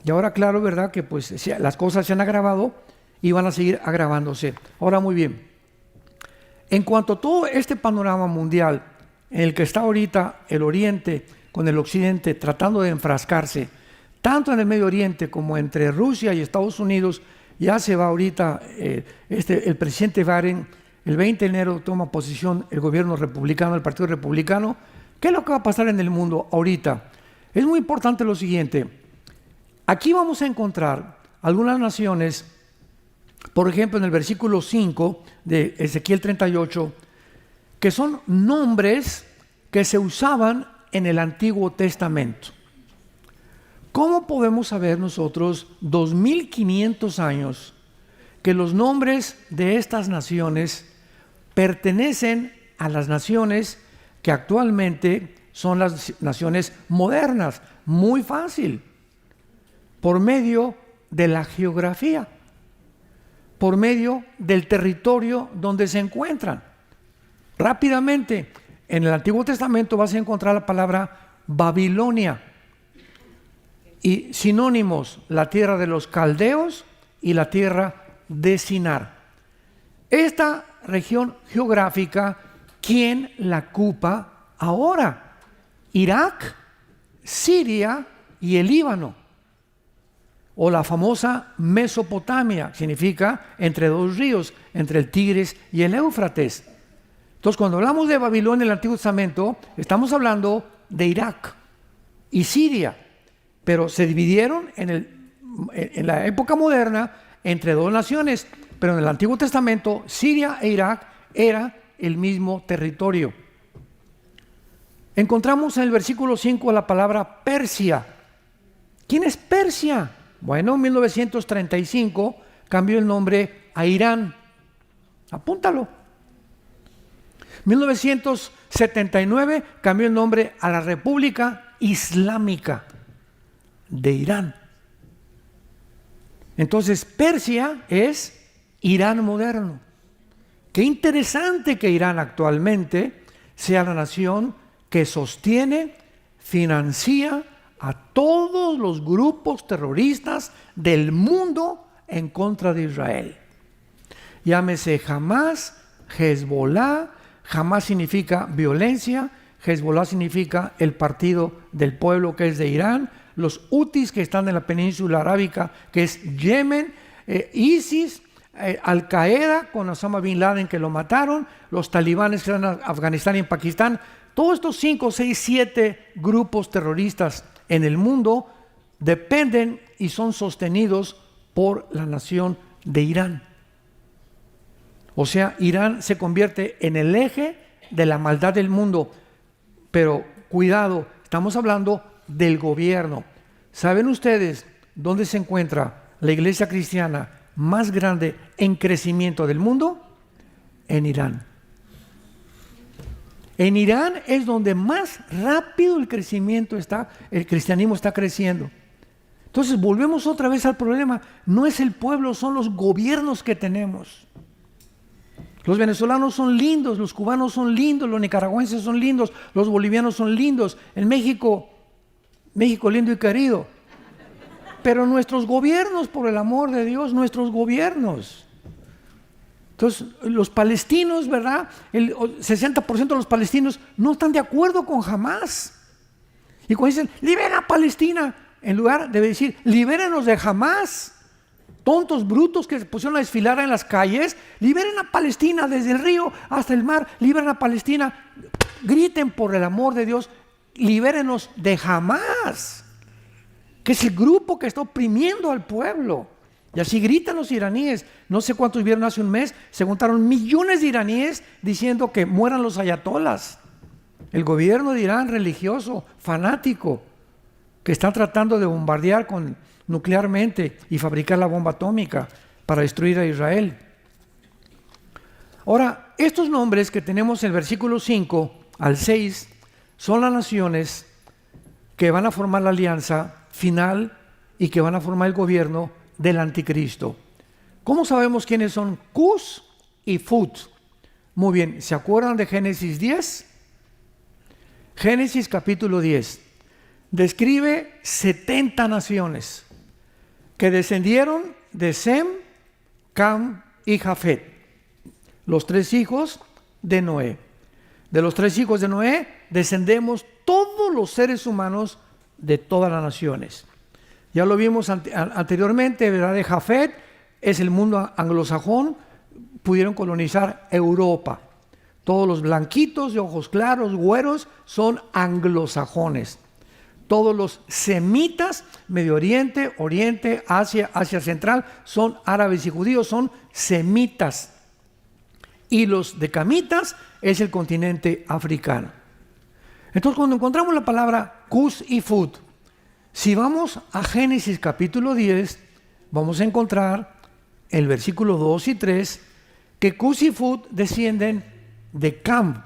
Y ahora, claro, ¿verdad?, que pues las cosas se han agravado y van a seguir agravándose. Ahora, muy bien. En cuanto a todo este panorama mundial en el que está ahorita el Oriente con el Occidente tratando de enfrascarse, tanto en el Medio Oriente como entre Rusia y Estados Unidos, ya se va ahorita el presidente Biden, el 20 de enero toma posición el gobierno republicano, el Partido Republicano. ¿Qué es lo que va a pasar en el mundo ahorita? Es muy importante lo siguiente. Aquí vamos a encontrar algunas naciones, por ejemplo, en el versículo 5 de Ezequiel 38, que son nombres que se usaban en el Antiguo Testamento. ¿Cómo podemos saber nosotros, 2500 años, que los nombres de estas naciones pertenecen a las naciones que actualmente son las naciones modernas? Muy fácil, por medio de la geografía, por medio del territorio donde se encuentran. Rápidamente, en el Antiguo Testamento vas a encontrar la palabra Babilonia y sinónimos, la tierra de los caldeos y la tierra de Sinar. Esta región geográfica, ¿quién la ocupa ahora? Irak, Siria y el Líbano, o la famosa Mesopotamia, significa entre 2 ríos, entre el Tigris y el Éufrates. Entonces, cuando hablamos de Babilonia en el Antiguo Testamento, estamos hablando de Irak y Siria, pero se dividieron en la época moderna entre 2 naciones, pero en el Antiguo Testamento Siria e Irak era el mismo territorio. Encontramos en el versículo 5 la palabra Persia. ¿Quién es Persia? Bueno, en 1935 cambió el nombre a Irán. Apúntalo. 1979 cambió el nombre a la República Islámica de Irán. Entonces, Persia es Irán moderno. Qué interesante que Irán actualmente sea la nación que sostiene financia a todos los grupos terroristas del mundo en contra de Israel. Llámese Hamas, Hezbollah. Hamas significa violencia, Hezbollah significa el partido del pueblo que es de Irán, los Hutis que están en la península arábica que es Yemen, ISIS, Al Qaeda con Osama Bin Laden que lo mataron, los talibanes que están en Afganistán y en Pakistán. Todos estos 5, 6, 7 grupos terroristas en el mundo dependen y son sostenidos por la nación de Irán. O sea, Irán se convierte en el eje de la maldad del mundo. Pero cuidado, estamos hablando del gobierno. ¿Saben ustedes dónde se encuentra la iglesia cristiana más grande en crecimiento del mundo? En Irán. En Irán es donde más rápido el crecimiento está, el cristianismo está creciendo. Entonces volvemos otra vez al problema. No es el pueblo, son los gobiernos que tenemos. Los venezolanos son lindos, los cubanos son lindos, los nicaragüenses son lindos, los bolivianos son lindos. En México lindo y querido. Pero nuestros gobiernos, por el amor de Dios, nuestros gobiernos. Entonces, los palestinos, ¿verdad? El 60% de los palestinos no están de acuerdo con Hamas. Y cuando dicen, libera a Palestina, en lugar de decir, libérenos de Hamas. Tontos, brutos que se pusieron a desfilar en las calles, liberen a Palestina desde el río hasta el mar, liberen a Palestina, griten por el amor de Dios, libérenos de Hamas, que es el grupo que está oprimiendo al pueblo. Y así gritan los iraníes. No sé cuántos vieron hace un mes, se juntaron millones de iraníes diciendo que mueran los ayatolas. El gobierno de Irán religioso, fanático, que están tratando de bombardear nuclearmente y fabricar la bomba atómica para destruir a Israel. Ahora, estos nombres que tenemos en el versículo 5 al 6 son las naciones que van a formar la alianza final y que van a formar el gobierno del anticristo. ¿Cómo sabemos quiénes son Cus y Fut? Muy bien, ¿se acuerdan de Génesis 10? Génesis capítulo 10 describe 70 naciones que descendieron de Sem, Cam y Jafet, los 3 hijos de Noé. De los 3 hijos de Noé descendemos todos los seres humanos de todas las naciones. Ya lo vimos anteriormente, ¿verdad? De Jafet es el mundo anglosajón, pudieron colonizar Europa. Todos los blanquitos de ojos claros, güeros, son anglosajones. Todos los semitas, Medio Oriente, Oriente, Asia, Asia Central, son árabes y judíos, son semitas. Y los decamitas es el continente africano. Entonces, cuando encontramos la palabra Cus y Fut, si vamos a Génesis capítulo 10, vamos a encontrar el versículo 2 y 3, que Cus y Fut descienden de Cam.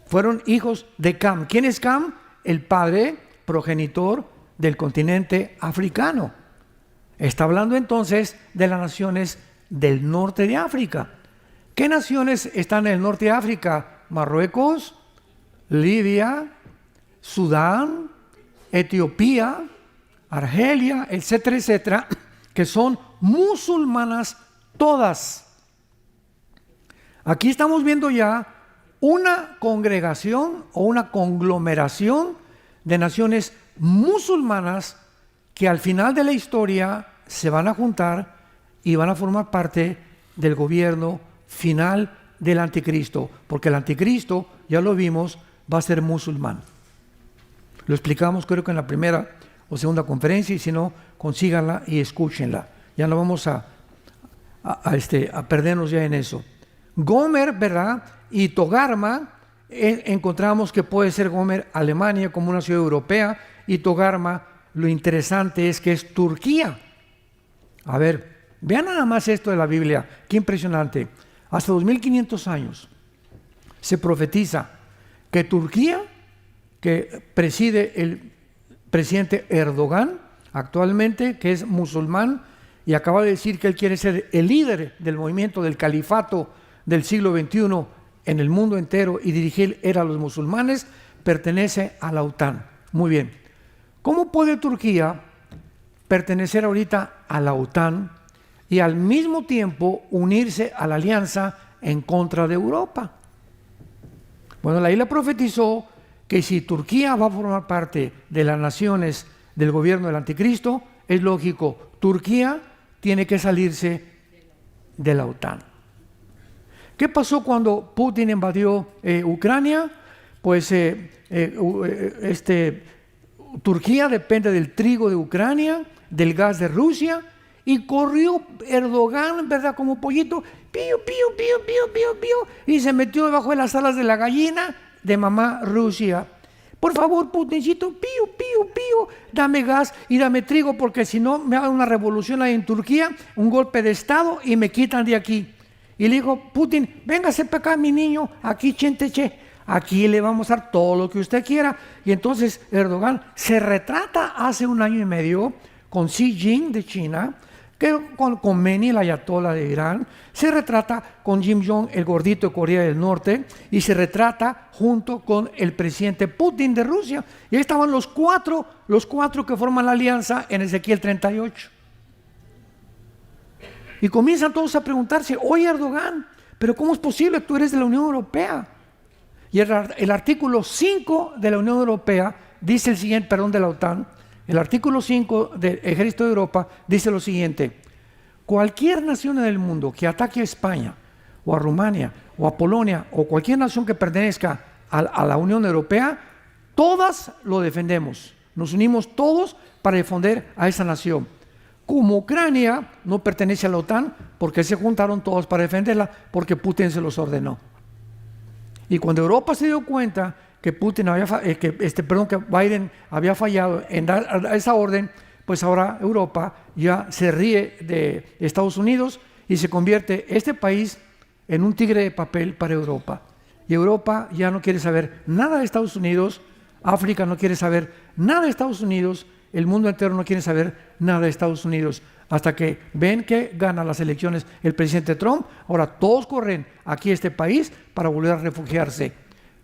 Fueron hijos de Cam. ¿Quién es Cam? El padre progenitor del continente africano. Está hablando entonces de las naciones del norte de África. ¿Qué naciones están en el norte de África? Marruecos, Libia, Sudán, Etiopía, Argelia, etcétera, etcétera, que son musulmanas todas. Aquí estamos viendo ya una congregación o una conglomeración de naciones musulmanas que al final de la historia se van a juntar y van a formar parte del gobierno final del anticristo, porque el anticristo, ya lo vimos, va a ser musulmán. Lo explicamos creo que en la primera o segunda conferencia, y si no, consíganla y escúchenla. Ya no vamos a perdernos ya en eso. Gomer, ¿verdad? Y Togarma, encontramos que puede ser Gomer Alemania como una ciudad europea, y Togarma, lo interesante es que es Turquía. A ver, vean nada más esto de la Biblia, qué impresionante. Hasta 2500 años se profetiza que Turquía, que preside el presidente Erdogan actualmente, que es musulmán, y acaba de decir que él quiere ser el líder del movimiento del califato del siglo XXI en el mundo entero y dirigir a los musulmanes, pertenece a la OTAN. Muy bien. ¿Cómo puede Turquía pertenecer ahorita a la OTAN y al mismo tiempo unirse a la alianza en contra de Europa? Bueno, la isla profetizó que si Turquía va a formar parte de las naciones del gobierno del anticristo, es lógico, Turquía tiene que salirse de la OTAN. ¿Qué pasó cuando Putin invadió Ucrania? Pues Turquía depende del trigo de Ucrania, del gas de Rusia, y corrió Erdogan, ¿verdad? Como pollito, pío, pío, pío, pío, pío, pío, y se metió debajo de las alas de la gallina de mamá Rusia. Por favor, Putincito, pío, pío, pío, dame gas y dame trigo, porque si no me hagan una revolución ahí en Turquía, un golpe de Estado y me quitan de aquí. Y le dijo, Putin, véngase para acá, mi niño, aquí chenteche, aquí le vamos a dar todo lo que usted quiera. Y entonces Erdogan se retrata hace 1 año y medio con Xi Jinping de China, que con Khomeini, el ayatollah de Irán, se retrata con Kim Jong, el gordito de Corea del Norte, y se retrata junto con el presidente Putin de Rusia. Y ahí estaban los cuatro que forman la alianza en Ezequiel 38. Y comienzan todos a preguntarse, oye Erdogan, pero ¿cómo es posible? Tú eres de la Unión Europea. Y el artículo 5 de la Unión Europea dice el siguiente, perdón, de la OTAN, el artículo 5 del Ejército de Europa dice lo siguiente: cualquier nación del mundo que ataque a España, o a Rumania, o a Polonia, o cualquier nación que pertenezca a la Unión Europea, todas lo defendemos. Nos unimos todos para defender a esa nación. Como Ucrania no pertenece a la OTAN, porque se juntaron todos para defenderla, porque Putin se los ordenó. Y cuando Europa se dio cuenta que que Biden había fallado en dar esa orden, pues ahora Europa ya se ríe de Estados Unidos y se convierte este país en un tigre de papel para Europa. Y Europa ya no quiere saber nada de Estados Unidos, África no quiere saber nada de Estados Unidos, el mundo entero no quiere saber nada de Estados Unidos. Hasta que ven que gana las elecciones el presidente Trump, ahora todos corren aquí a este país para volver a refugiarse.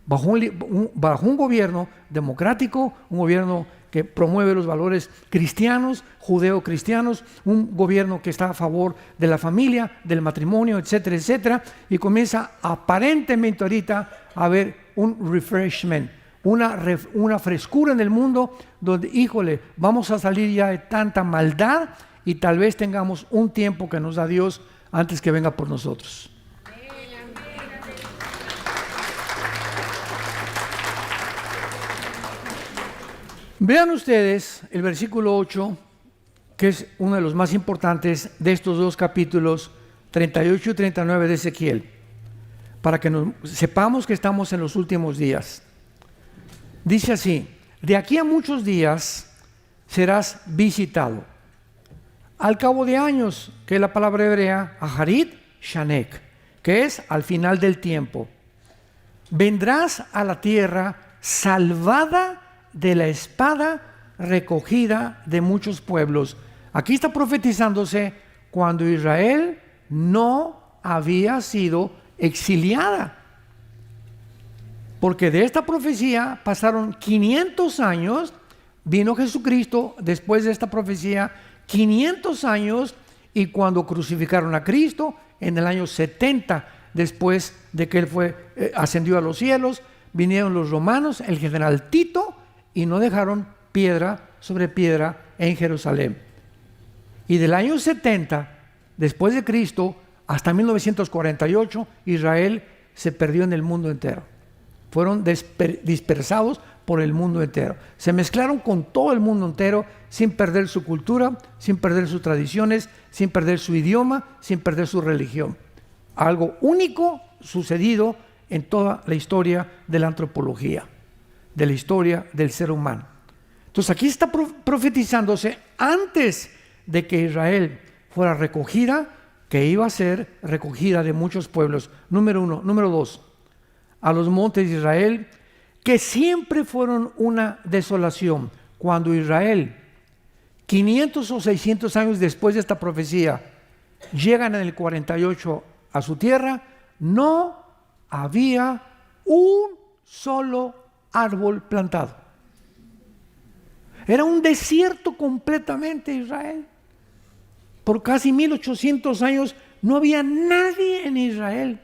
Bajo un gobierno democrático, un gobierno que promueve los valores cristianos, judeo-cristianos, un gobierno que está a favor de la familia, del matrimonio, etcétera, etcétera, y comienza aparentemente ahorita a haber un refreshment, una frescura en el mundo donde, híjole, vamos a salir ya de tanta maldad y tal vez tengamos un tiempo que nos da Dios antes que venga por nosotros. Vean ustedes el versículo 8, que es uno de los más importantes de estos 2 capítulos, 38 y 39 de Ezequiel, para que sepamos que estamos en los últimos días. Dice así: de aquí a muchos días serás visitado. Al cabo de años, que es la palabra hebrea, Aharit Shanek, que es al final del tiempo, vendrás a la tierra salvada de la espada, recogida de muchos pueblos. Aquí está profetizándose cuando Israel no había sido exiliada, porque de esta profecía pasaron 500 años, vino Jesucristo después de esta profecía, 500 años, y cuando crucificaron a Cristo en el año 70 después de que Él ascendió a los cielos, vinieron los romanos, el general Tito, y no dejaron piedra sobre piedra en Jerusalén. Y del año 70 después de Cristo hasta 1948, Israel se perdió en el mundo entero. Fueron dispersados por el mundo entero. Se mezclaron con todo el mundo entero sin perder su cultura, sin perder sus tradiciones, sin perder su idioma, sin perder su religión. Algo único sucedido en toda la historia de la antropología, de la historia del ser humano. Entonces aquí está profetizándose antes de que Israel fuera recogida, que iba a ser recogida de muchos pueblos. Número 1. Número 2. A los montes de Israel, que siempre fueron una desolación. Cuando Israel, 500 o 600 años después de esta profecía, llegan en el 48 a su tierra, no había un solo árbol plantado. Era un desierto completamente Israel. Por casi 1800 años no había nadie en Israel.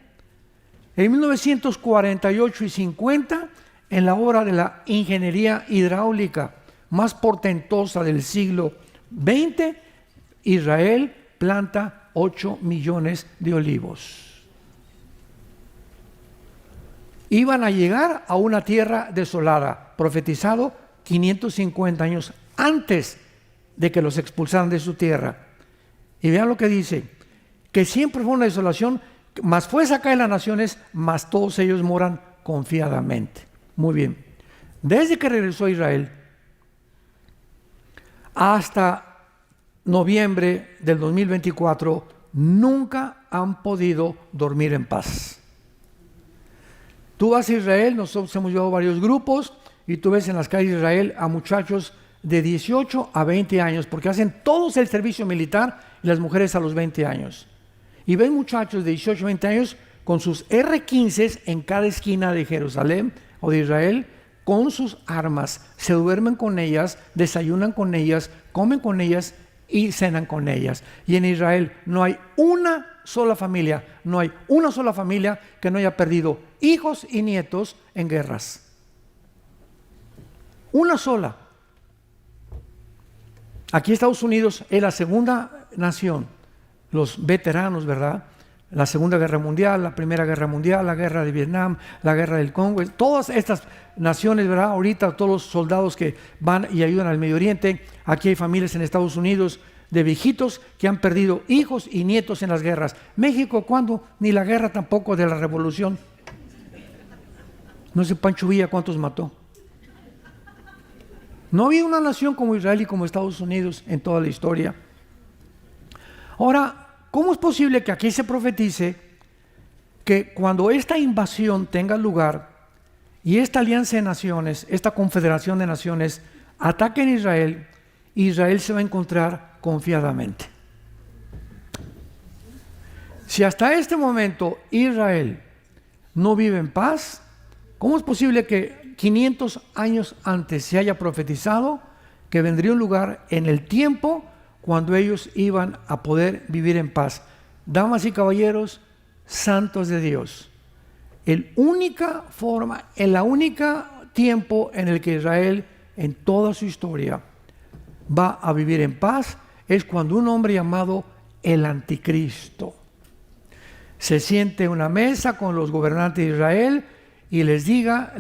En 1948 y 50, en la obra de la ingeniería hidráulica más portentosa del siglo XX, Israel planta 8 millones de olivos. Iban a llegar a una tierra desolada, profetizado 550 años antes de que los expulsaran de su tierra. Y vean lo que dice, que siempre fue una desolación, mas fue sacada de las naciones, mas todos ellos moran confiadamente. Muy bien. Desde que regresó a Israel hasta noviembre del 2024, nunca han podido dormir en paz. Tú vas a Israel, nosotros hemos llevado varios grupos, y tú ves en las calles de Israel a muchachos de 18 a 20 años, porque hacen todos el servicio militar, y las mujeres a los 20 años. Y ven muchachos de 18 a 20 años con sus R-15 en cada esquina de Jerusalén o de Israel, con sus armas, se duermen con ellas, desayunan con ellas, comen con ellas y cenan con ellas. Y en Israel no hay una sola familia que no haya perdido hijos y nietos en guerras. Una sola. Aquí Estados Unidos es la segunda nación, los veteranos, ¿verdad? La Segunda Guerra Mundial, la Primera Guerra Mundial, la Guerra de Vietnam, la Guerra del Congo, todas estas naciones, ¿verdad? Ahorita todos los soldados que van y ayudan al Medio Oriente, aquí hay familias en Estados Unidos de viejitos que han perdido hijos y nietos en las guerras. México, ¿cuándo? Ni la guerra tampoco de la Revolución. No sé Pancho Villa cuántos mató. No había una nación como Israel y como Estados Unidos en toda la historia. Ahora, ¿cómo es posible que aquí se profetice que cuando esta invasión tenga lugar y esta alianza de naciones, esta confederación de naciones, ataquen a Israel, Israel se va a encontrar confiadamente? Si hasta este momento Israel no vive en paz, ¿cómo es posible que 500 años antes se haya profetizado que vendría un lugar en el tiempo cuando ellos iban a poder vivir en paz? Damas y caballeros, santos de Dios, el única tiempo en el que Israel en toda su historia va a vivir en paz es cuando un hombre llamado el Anticristo se siente en una mesa con los gobernantes de Israel y les diga,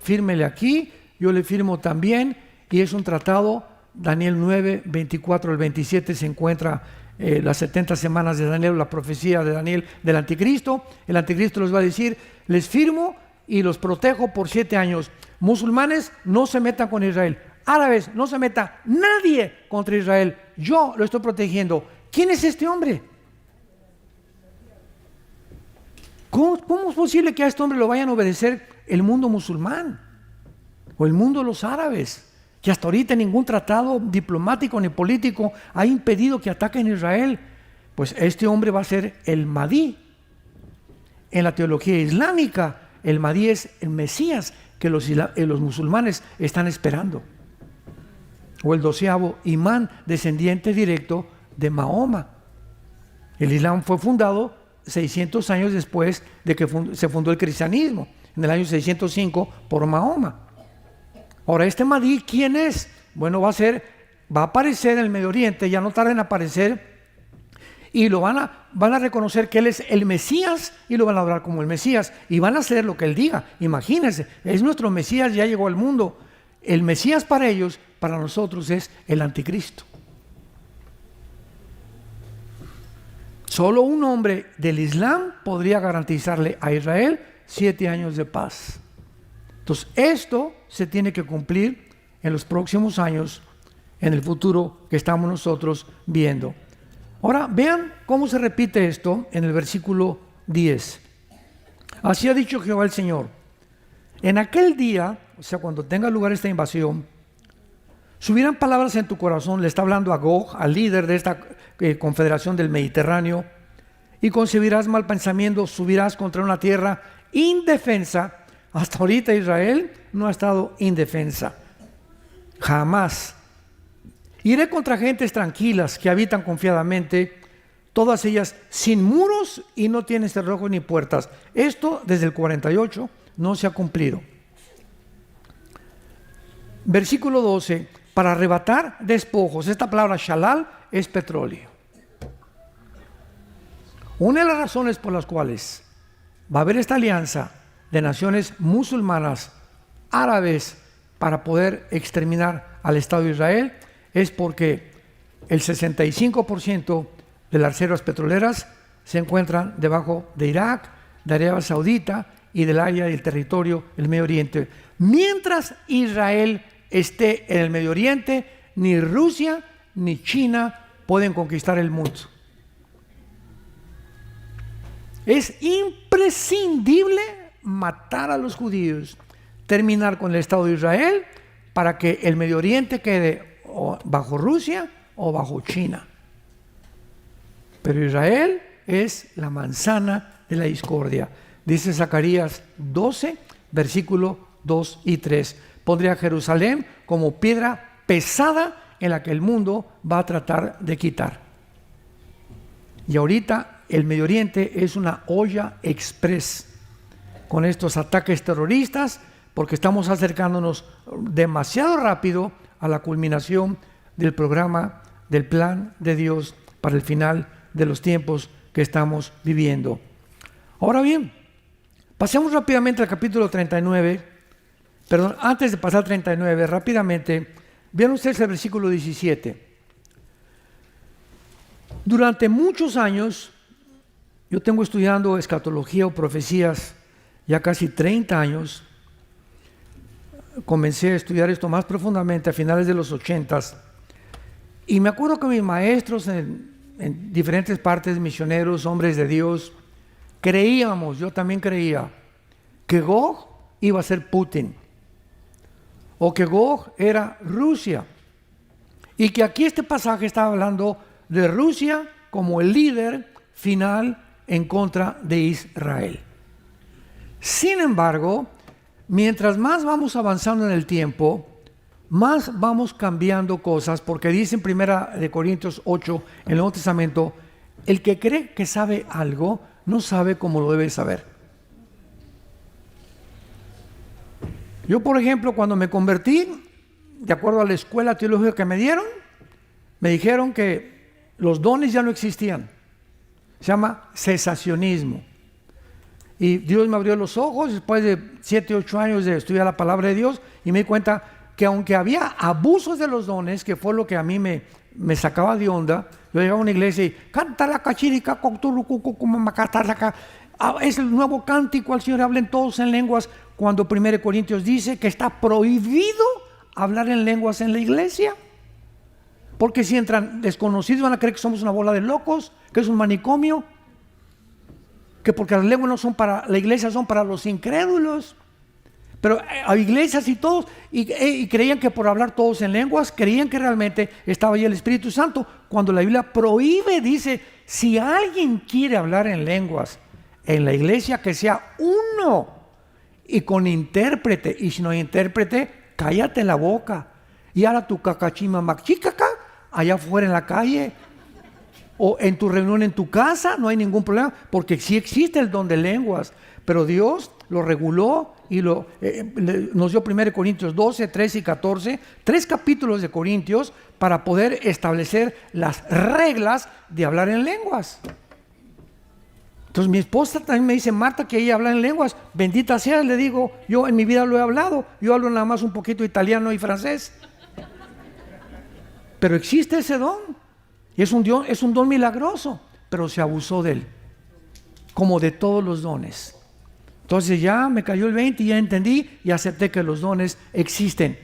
fírmele aquí, yo le firmo también, y es un tratado. Daniel 9, 24 al 27 se encuentra las 70 semanas de Daniel, la profecía de Daniel del Anticristo. El Anticristo les va a decir, les firmo y los protejo por 7 años. Musulmanes, no se metan con Israel. Árabes, no se meta nadie contra Israel. Yo lo estoy protegiendo. ¿Quién es este hombre? ¿Cómo es posible que a este hombre lo vayan a obedecer el mundo musulmán o el mundo de los árabes? Que hasta ahorita ningún tratado diplomático ni político ha impedido que ataquen a Israel. Pues este hombre va a ser el Mahdi. En la teología islámica, el Mahdi es el Mesías que los musulmanes están esperando. O el 12º imán, descendiente directo de Mahoma. El Islam fue fundado 600 años después de que se fundó el cristianismo, en el año 605 por Mahoma. Ahora, este Mahdi, ¿quién es? Bueno, va a aparecer en el Medio Oriente, ya no tarda en aparecer, y van a reconocer que él es el Mesías y lo van a adorar como el Mesías, y van a hacer lo que él diga. Imagínense, es nuestro Mesías, ya llegó al mundo. El Mesías para ellos, para nosotros es el Anticristo. Solo un hombre del Islam podría garantizarle a Israel 7 años de paz. Entonces, esto se tiene que cumplir en los próximos años, en el futuro que estamos nosotros viendo. Ahora, vean cómo se repite esto en el versículo 10. Así ha dicho Jehová el Señor: en aquel día, o sea, cuando tenga lugar esta invasión, subirán palabras en tu corazón. Le está hablando a Gog, al líder de esta confederación del Mediterráneo, y concebirás mal pensamiento, subirás contra una tierra indefensa, Hasta ahorita Israel no ha estado indefensa. Jamás. Iré contra gentes tranquilas que habitan confiadamente, todas ellas sin muros y no tienen cerrojos ni puertas. Esto desde el 48 no se ha cumplido. Versículo 12, para arrebatar despojos. Esta palabra shalal es petróleo. Una de las razones por las cuales va a haber esta alianza de naciones musulmanas, árabes, para poder exterminar al Estado de Israel, es porque el 65% de las reservas petroleras se encuentran debajo de Irak, de Arabia Saudita y del área del territorio del Medio Oriente. Mientras Israel esté en el Medio Oriente, ni Rusia ni China pueden conquistar el mundo. Es imprescindible matar a los judíos, terminar con el Estado de Israel para que el Medio Oriente quede o bajo Rusia o bajo China. Pero Israel es la manzana de la discordia. Dice Zacarías 12, versículo 2 y 3. Pondré a Jerusalén como piedra pesada en la que el mundo va a tratar de quitar. Y ahorita el Medio Oriente es una olla express con estos ataques terroristas, porque estamos acercándonos demasiado rápido a la culminación del programa, del plan de Dios para el final de los tiempos que estamos viviendo. Ahora bien, pasemos rápidamente al capítulo 39. Perdón, antes de pasar al 39, rápidamente, vean ustedes el versículo 17. Durante muchos años, yo tengo estudiando escatología o profecías ya casi 30 años. Comencé a estudiar esto más profundamente a finales de los 80s. Y me acuerdo que mis maestros en diferentes partes, misioneros, hombres de Dios, creíamos, yo también creía, que Gog iba a ser Putin, o que Gog era Rusia, y que aquí este pasaje estaba hablando de Rusia como el líder final en contra de Israel. Sin embargo, mientras más vamos avanzando en el tiempo, más vamos cambiando cosas, porque dice en 1 Corintios 8, en el Nuevo Testamento, el que cree que sabe algo, no sabe cómo lo debe saber. Yo, por ejemplo, cuando me convertí, de acuerdo a la escuela teológica que me dieron, me dijeron que los dones ya no existían. Se llama cesacionismo. Y Dios me abrió los ojos después de 7, 8 años de estudiar la palabra de Dios, y me di cuenta que aunque había abusos de los dones, que fue lo que a mí me sacaba de onda, yo llegaba a una iglesia y canta la cachirica, es el nuevo cántico al Señor, hablen todos en lenguas, cuando 1 Corintios dice que está prohibido hablar en lenguas en la iglesia, porque si entran desconocidos van a creer que somos una bola de locos, que es un manicomio, que porque las lenguas no son para la iglesia, son para los incrédulos. Pero a iglesias y todos, y creían que por hablar todos en lenguas, creían que realmente estaba ahí el Espíritu Santo, cuando la Biblia prohíbe, dice, si alguien quiere hablar en lenguas en la iglesia, que sea uno, y con intérprete, y si no hay intérprete, cállate la boca, y ahora tu cacachima machicaca, allá afuera en la calle, o en tu reunión en tu casa, no hay ningún problema, porque sí existe el don de lenguas, pero Dios lo reguló y nos dio 1 Corintios 12, 13 y 14, 3 capítulos de Corintios para poder establecer las reglas de hablar en lenguas. Entonces mi esposa también me dice, Marta, que ella habla en lenguas, bendita sea, le digo, yo en mi vida lo he hablado, yo hablo nada más un poquito italiano y francés. Pero existe ese don, y es un don milagroso, pero se abusó de él, como de todos los dones. Entonces ya me cayó el 20 y ya entendí y acepté que los dones existen.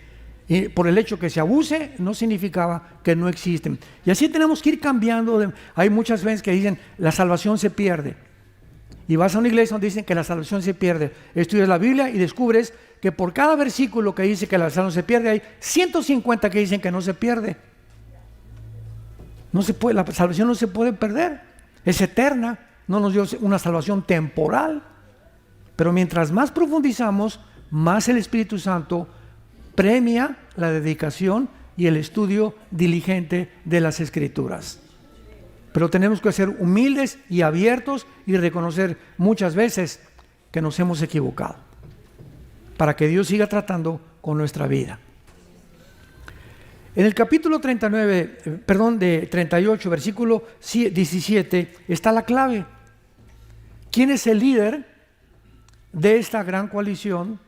Y por el hecho que se abuse no significaba que no existen. Y así tenemos que ir cambiando. Hay muchas veces que dicen la salvación se pierde. Y vas a una iglesia donde dicen que la salvación se pierde. Estudias la Biblia y descubres que por cada versículo que dice que la salvación se pierde, hay 150 que dicen que no se pierde. No se puede, la salvación no se puede perder. Es eterna. No nos dio una salvación temporal. Pero mientras más profundizamos, más el Espíritu Santo premia la dedicación y el estudio diligente de las Escrituras. Pero tenemos que ser humildes y abiertos y reconocer muchas veces que nos hemos equivocado, para que Dios siga tratando con nuestra vida. En el capítulo 38, versículo 17, está la clave. ¿Quién es el líder de esta gran coalición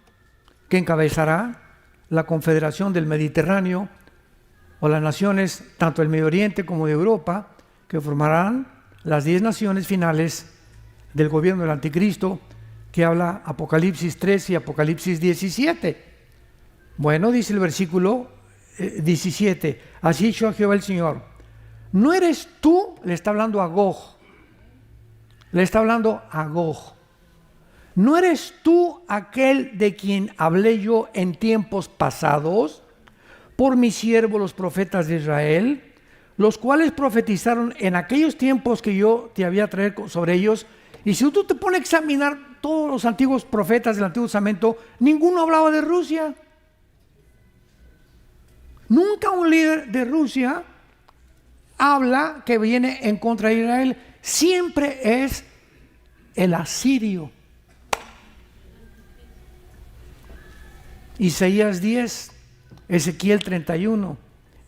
que encabezará la Confederación del Mediterráneo o las naciones, tanto del Medio Oriente como de Europa, que formarán las 10 naciones finales del gobierno del Anticristo, que habla Apocalipsis 3 y Apocalipsis 17? Bueno, dice el versículo 17, así ha dicho Jehová el Señor, ¿no eres tú? Le está hablando a Gog, ¿no eres tú aquel de quien hablé yo en tiempos pasados por mis siervos los profetas de Israel, los cuales profetizaron en aquellos tiempos que yo te había traído sobre ellos? Y si tú te pones a examinar todos los antiguos profetas del Antiguo Testamento, ninguno hablaba de Rusia. Nunca un líder de Rusia habla que viene en contra de Israel. Siempre es el asirio. Isaías 10, Ezequiel 31,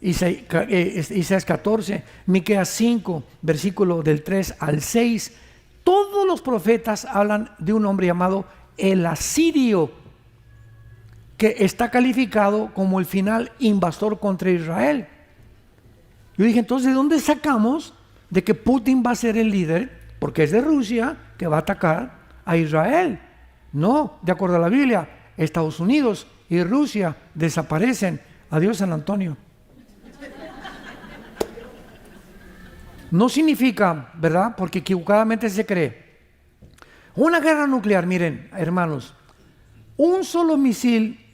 Isaías 14, Miqueas 5, versículo del 3 al 6. Todos los profetas hablan de un hombre llamado el asirio, que está calificado como el final invasor contra Israel. Yo dije, entonces, ¿de dónde sacamos de que Putin va a ser el líder? Porque es de Rusia que va a atacar a Israel. No, de acuerdo a la Biblia, Estados Unidos y Rusia desaparecen. Adiós, San Antonio. No significa, ¿verdad? Porque equivocadamente se cree. Una guerra nuclear, miren, hermanos, un solo misil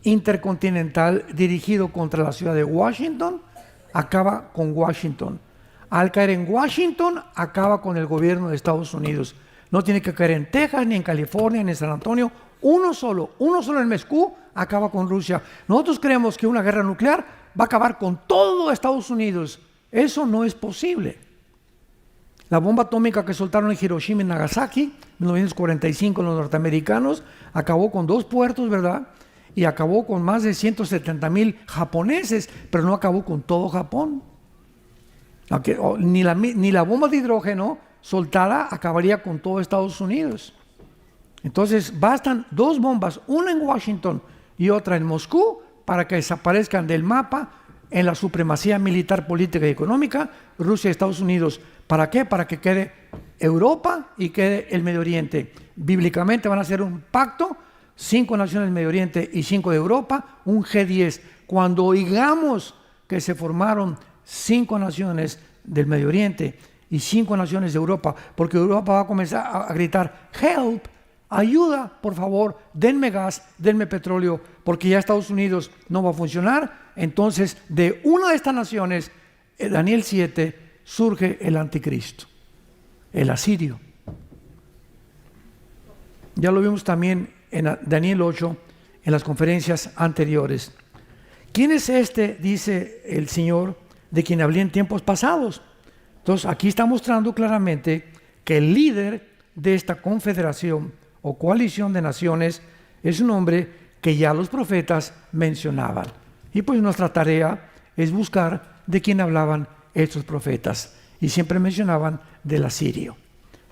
intercontinental dirigido contra la ciudad de Washington acaba con Washington. Al caer en Washington, acaba con el gobierno de Estados Unidos. No tiene que caer en Texas, ni en California, ni en San Antonio. Uno solo en Moscú acaba con Rusia. Nosotros creemos que una guerra nuclear va a acabar con todo Estados Unidos. Eso no es posible. La bomba atómica que soltaron en Hiroshima y Nagasaki, en 1945, los norteamericanos, acabó con 2 puertos, ¿verdad? Y acabó con más de 170,000 japoneses, pero no acabó con todo Japón. Ni la bomba de hidrógeno soltada acabaría con todo Estados Unidos. Entonces bastan 2 bombas, una en Washington y otra en Moscú, para que desaparezcan del mapa en la supremacía militar, política y económica Rusia y Estados Unidos. ¿Para qué? Para que quede Europa y quede el Medio Oriente. Bíblicamente van a hacer un pacto, 5 naciones del Medio Oriente y 5 de Europa, un G10. Cuando oigamos que se formaron 5 naciones del Medio Oriente y 5 naciones de Europa, porque Europa va a comenzar a gritar, help, ayuda, por favor, denme gas, denme petróleo, porque ya Estados Unidos no va a funcionar. Entonces, de una de estas naciones, Daniel 7, surge el anticristo, el asirio. Ya lo vimos también en Daniel 8, en las conferencias anteriores. ¿Quién es este? Dice el Señor, de quien hablé en tiempos pasados. Entonces, aquí está mostrando claramente que el líder de esta confederación o coalición de naciones es un hombre que ya los profetas mencionaban. Y pues nuestra tarea es buscar de quién hablaban estos profetas. Y siempre mencionaban del asirio.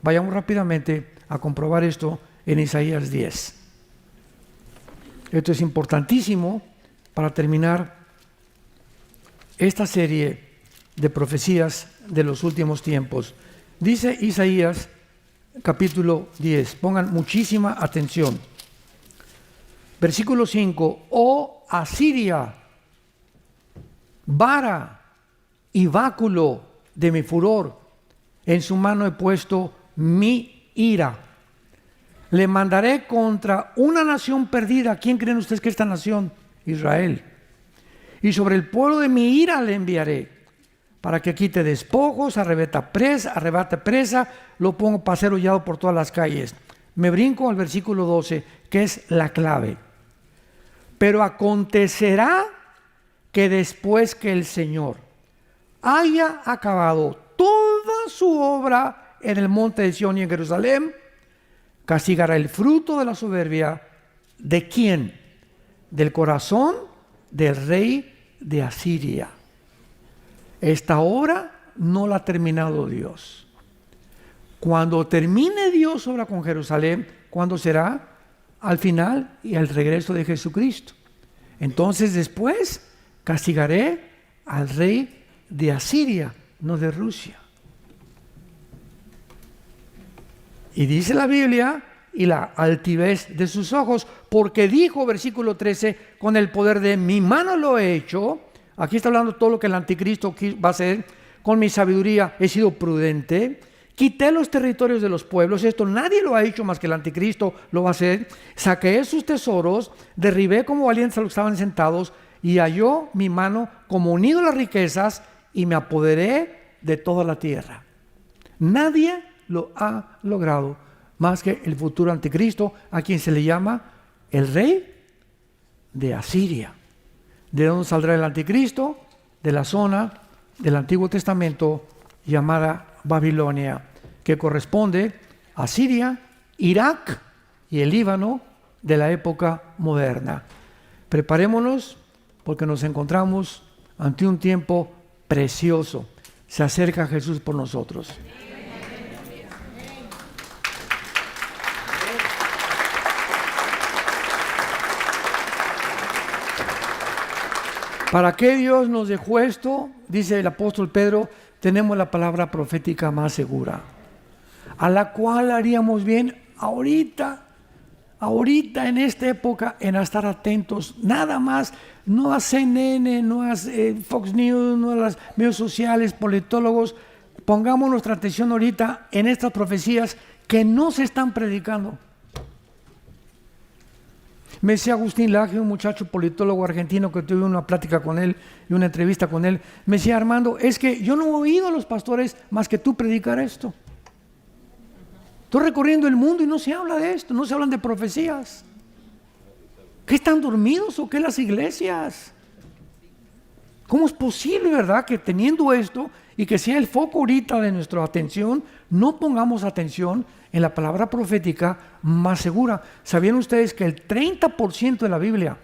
Vayamos rápidamente a comprobar esto en Isaías 10. Esto es importantísimo para terminar esta serie de profecías de los últimos tiempos. Dice Isaías capítulo 10, pongan muchísima atención. Versículo 5, oh Asiria, vara y báculo de mi furor, en su mano he puesto mi ira. Le mandaré contra una nación perdida. ¿Quién creen ustedes que es esta nación? Israel. Y sobre el pueblo de mi ira le enviaré, para que quite despojos, arrebate presa, lo pongo para ser hollado por todas las calles. Me brinco al versículo 12, que es la clave. Pero acontecerá que después que el Señor haya acabado toda su obra en el monte de Sión y en Jerusalén, castigará el fruto de la soberbia. ¿De quién? Del corazón del rey de Asiria. Esta obra no la ha terminado Dios. Cuando termine Dios obra con Jerusalén, ¿cuándo será? Al final y al regreso de Jesucristo. Entonces después castigaré al rey de Asiria, no de Rusia. Y dice la Biblia, y la altivez de sus ojos, porque dijo, versículo 13, con el poder de mi mano lo he hecho. Aquí está hablando todo lo que el anticristo va a hacer. Con mi sabiduría he sido prudente. Quité los territorios de los pueblos. Esto nadie lo ha hecho más que el anticristo lo va a hacer. Saqué sus tesoros, derribé como valientes a los que estaban sentados, y halló mi mano como unido a las riquezas, y me apoderé de toda la tierra. Nadie lo ha logrado más que el futuro anticristo, a quien se le llama el rey de Asiria. ¿De dónde saldrá el anticristo? De la zona del Antiguo Testamento llamada Babilonia, que corresponde a Siria, Irak y el Líbano de la época moderna. Preparémonos porque nos encontramos ante un tiempo precioso. Se acerca Jesús por nosotros. ¿Para qué Dios nos dejó esto? Dice el apóstol Pedro, tenemos la palabra profética más segura, a la cual haríamos bien ahorita en esta época, en estar atentos, nada más, no a CNN, no a Fox News, no a los medios sociales, politólogos. Pongamos nuestra atención ahorita en estas profecías que no se están predicando. Me decía Agustín Laje, un muchacho politólogo argentino que tuve una plática con él y una entrevista con él, me decía: Armando, es que yo no he oído a los pastores más que tú predicar esto. Estoy recorriendo el mundo y no se habla de esto, no se hablan de profecías. ¿Qué, están dormidos o qué las iglesias? ¿Cómo es posible, verdad, que teniendo esto y que sea el foco ahorita de nuestra atención, no pongamos atención en la palabra profética más segura? ¿Sabían ustedes que el 30% de la Biblia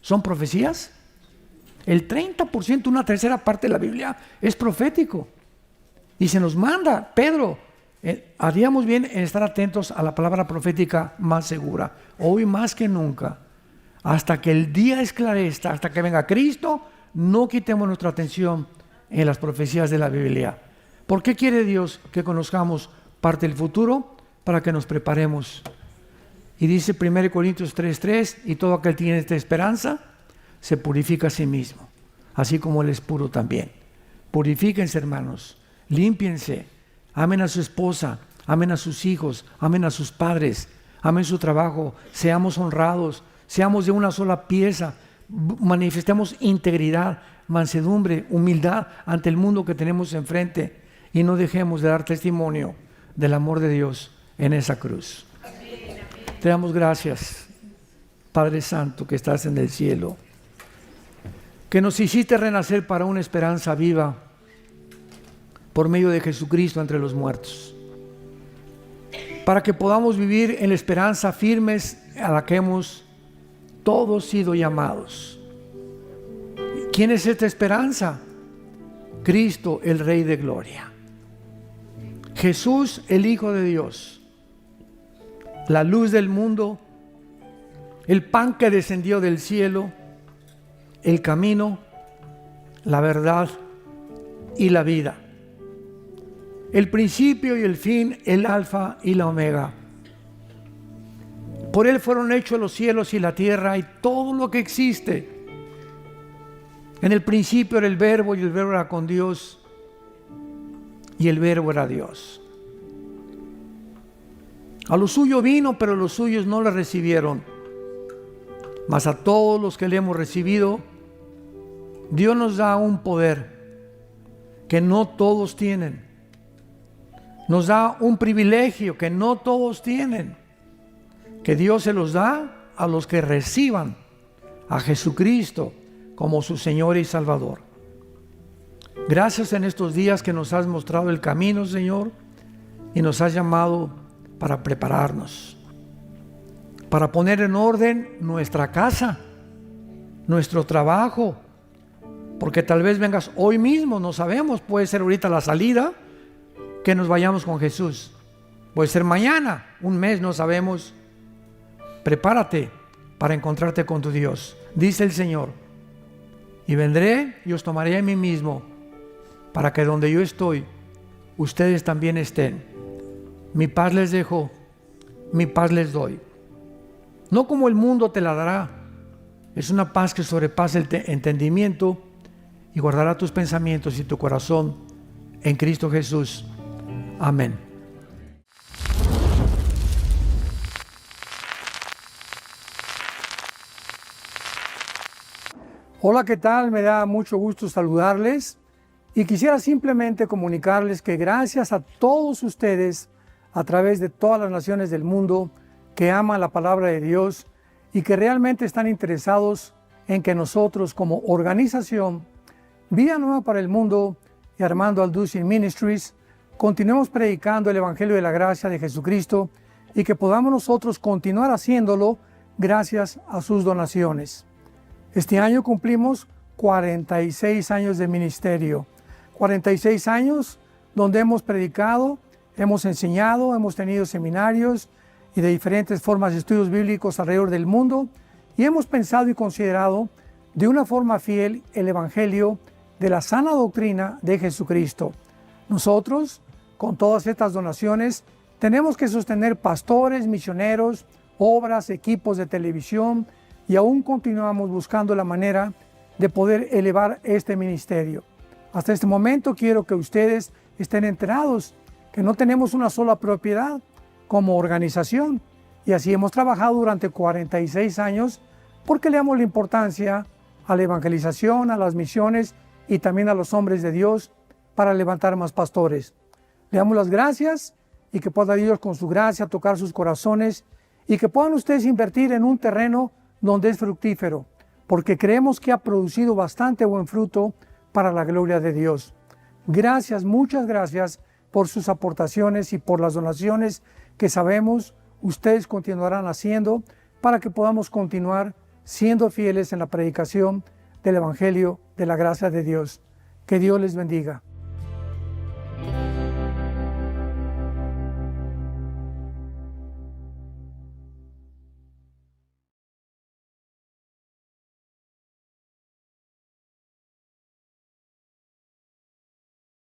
son profecías? El 30%, una tercera parte de la Biblia es profético. Y se nos manda, Pedro, haríamos bien en estar atentos a la palabra profética más segura, hoy más que nunca, hasta que el día esclarezca, hasta que venga Cristo. No quitemos nuestra atención en las profecías de la Biblia. ¿Por qué quiere Dios que conozcamos parte del futuro? Para que nos preparemos. Y dice 1 Corintios 3:3, y todo aquel que tiene esta esperanza se purifica a sí mismo, así como Él es puro también. Purifíquense, hermanos, límpiense, amen a su esposa, amen a sus hijos, amen a sus padres, amen su trabajo, seamos honrados, seamos de una sola pieza, manifestemos integridad, mansedumbre, humildad ante el mundo que tenemos enfrente, y no dejemos de dar testimonio del amor de Dios en esa cruz. Te damos gracias, Padre Santo, que estás en el cielo, que nos hiciste renacer para una esperanza viva por medio de Jesucristo entre los muertos, para que podamos vivir en la esperanza firmes a la que hemos todos sido llamados. ¿Quién es esta esperanza? Cristo, el Rey de Gloria. Jesús, el Hijo de Dios, la luz del mundo, el pan que descendió del cielo, el camino, la verdad y la vida, el principio y el fin, el alfa y la omega. Por Él fueron hechos los cielos y la tierra y todo lo que existe. En el principio era el Verbo, y el Verbo era con Dios, y el Verbo era Dios. A lo suyo vino, pero los suyos no le recibieron. Mas a todos los que le hemos recibido, Dios nos da un poder que no todos tienen. Nos da un privilegio que no todos tienen. que Dios se los da a los que reciban a Jesucristo como su Señor y Salvador. Gracias en estos días que nos has mostrado el camino, Señor, y nos has llamado para prepararnos, para poner en orden nuestra casa, nuestro trabajo, porque tal vez vengas hoy mismo, no sabemos, puede ser ahorita la salida, que nos vayamos con Jesús, puede ser mañana, un mes, no sabemos. Prepárate para encontrarte con tu Dios, dice el Señor, y vendré y os tomaré a mí mismo, para que donde yo estoy, ustedes también estén. Mi paz les dejo, mi paz les doy. No como el mundo te la dará, es una paz que sobrepasa el entendimiento y guardará tus pensamientos y tu corazón en Cristo Jesús. Amén. Hola, ¿qué tal? Me da mucho gusto saludarles y quisiera simplemente comunicarles que gracias a todos ustedes a través de todas las naciones del mundo que aman la palabra de Dios y que realmente están interesados en que nosotros como organización Vida Nueva para el Mundo y Armando Alducin Ministries continuemos predicando el Evangelio de la Gracia de Jesucristo y que podamos nosotros continuar haciéndolo gracias a sus donaciones. Este año cumplimos 46 años de ministerio, 46 años donde hemos predicado, hemos enseñado, hemos tenido seminarios y de diferentes formas de estudios bíblicos alrededor del mundo y hemos pensado y considerado de una forma fiel el Evangelio de la sana doctrina de Jesucristo. Nosotros, con todas estas donaciones, tenemos que sostener pastores, misioneros, obras, equipos de televisión y aún continuamos buscando la manera de poder elevar este ministerio. Hasta este momento quiero que ustedes estén enterados que no tenemos una sola propiedad como organización y así hemos trabajado durante 46 años porque le damos la importancia a la evangelización, a las misiones y también a los hombres de Dios para levantar más pastores. Le damos las gracias y que pueda Dios con su gracia tocar sus corazones y que puedan ustedes invertir en un terreno donde es fructífero, porque creemos que ha producido bastante buen fruto para la gloria de Dios. Gracias, muchas gracias por sus aportaciones y por las donaciones que sabemos ustedes continuarán haciendo para que podamos continuar siendo fieles en la predicación del Evangelio de la gracia de Dios. Que Dios les bendiga.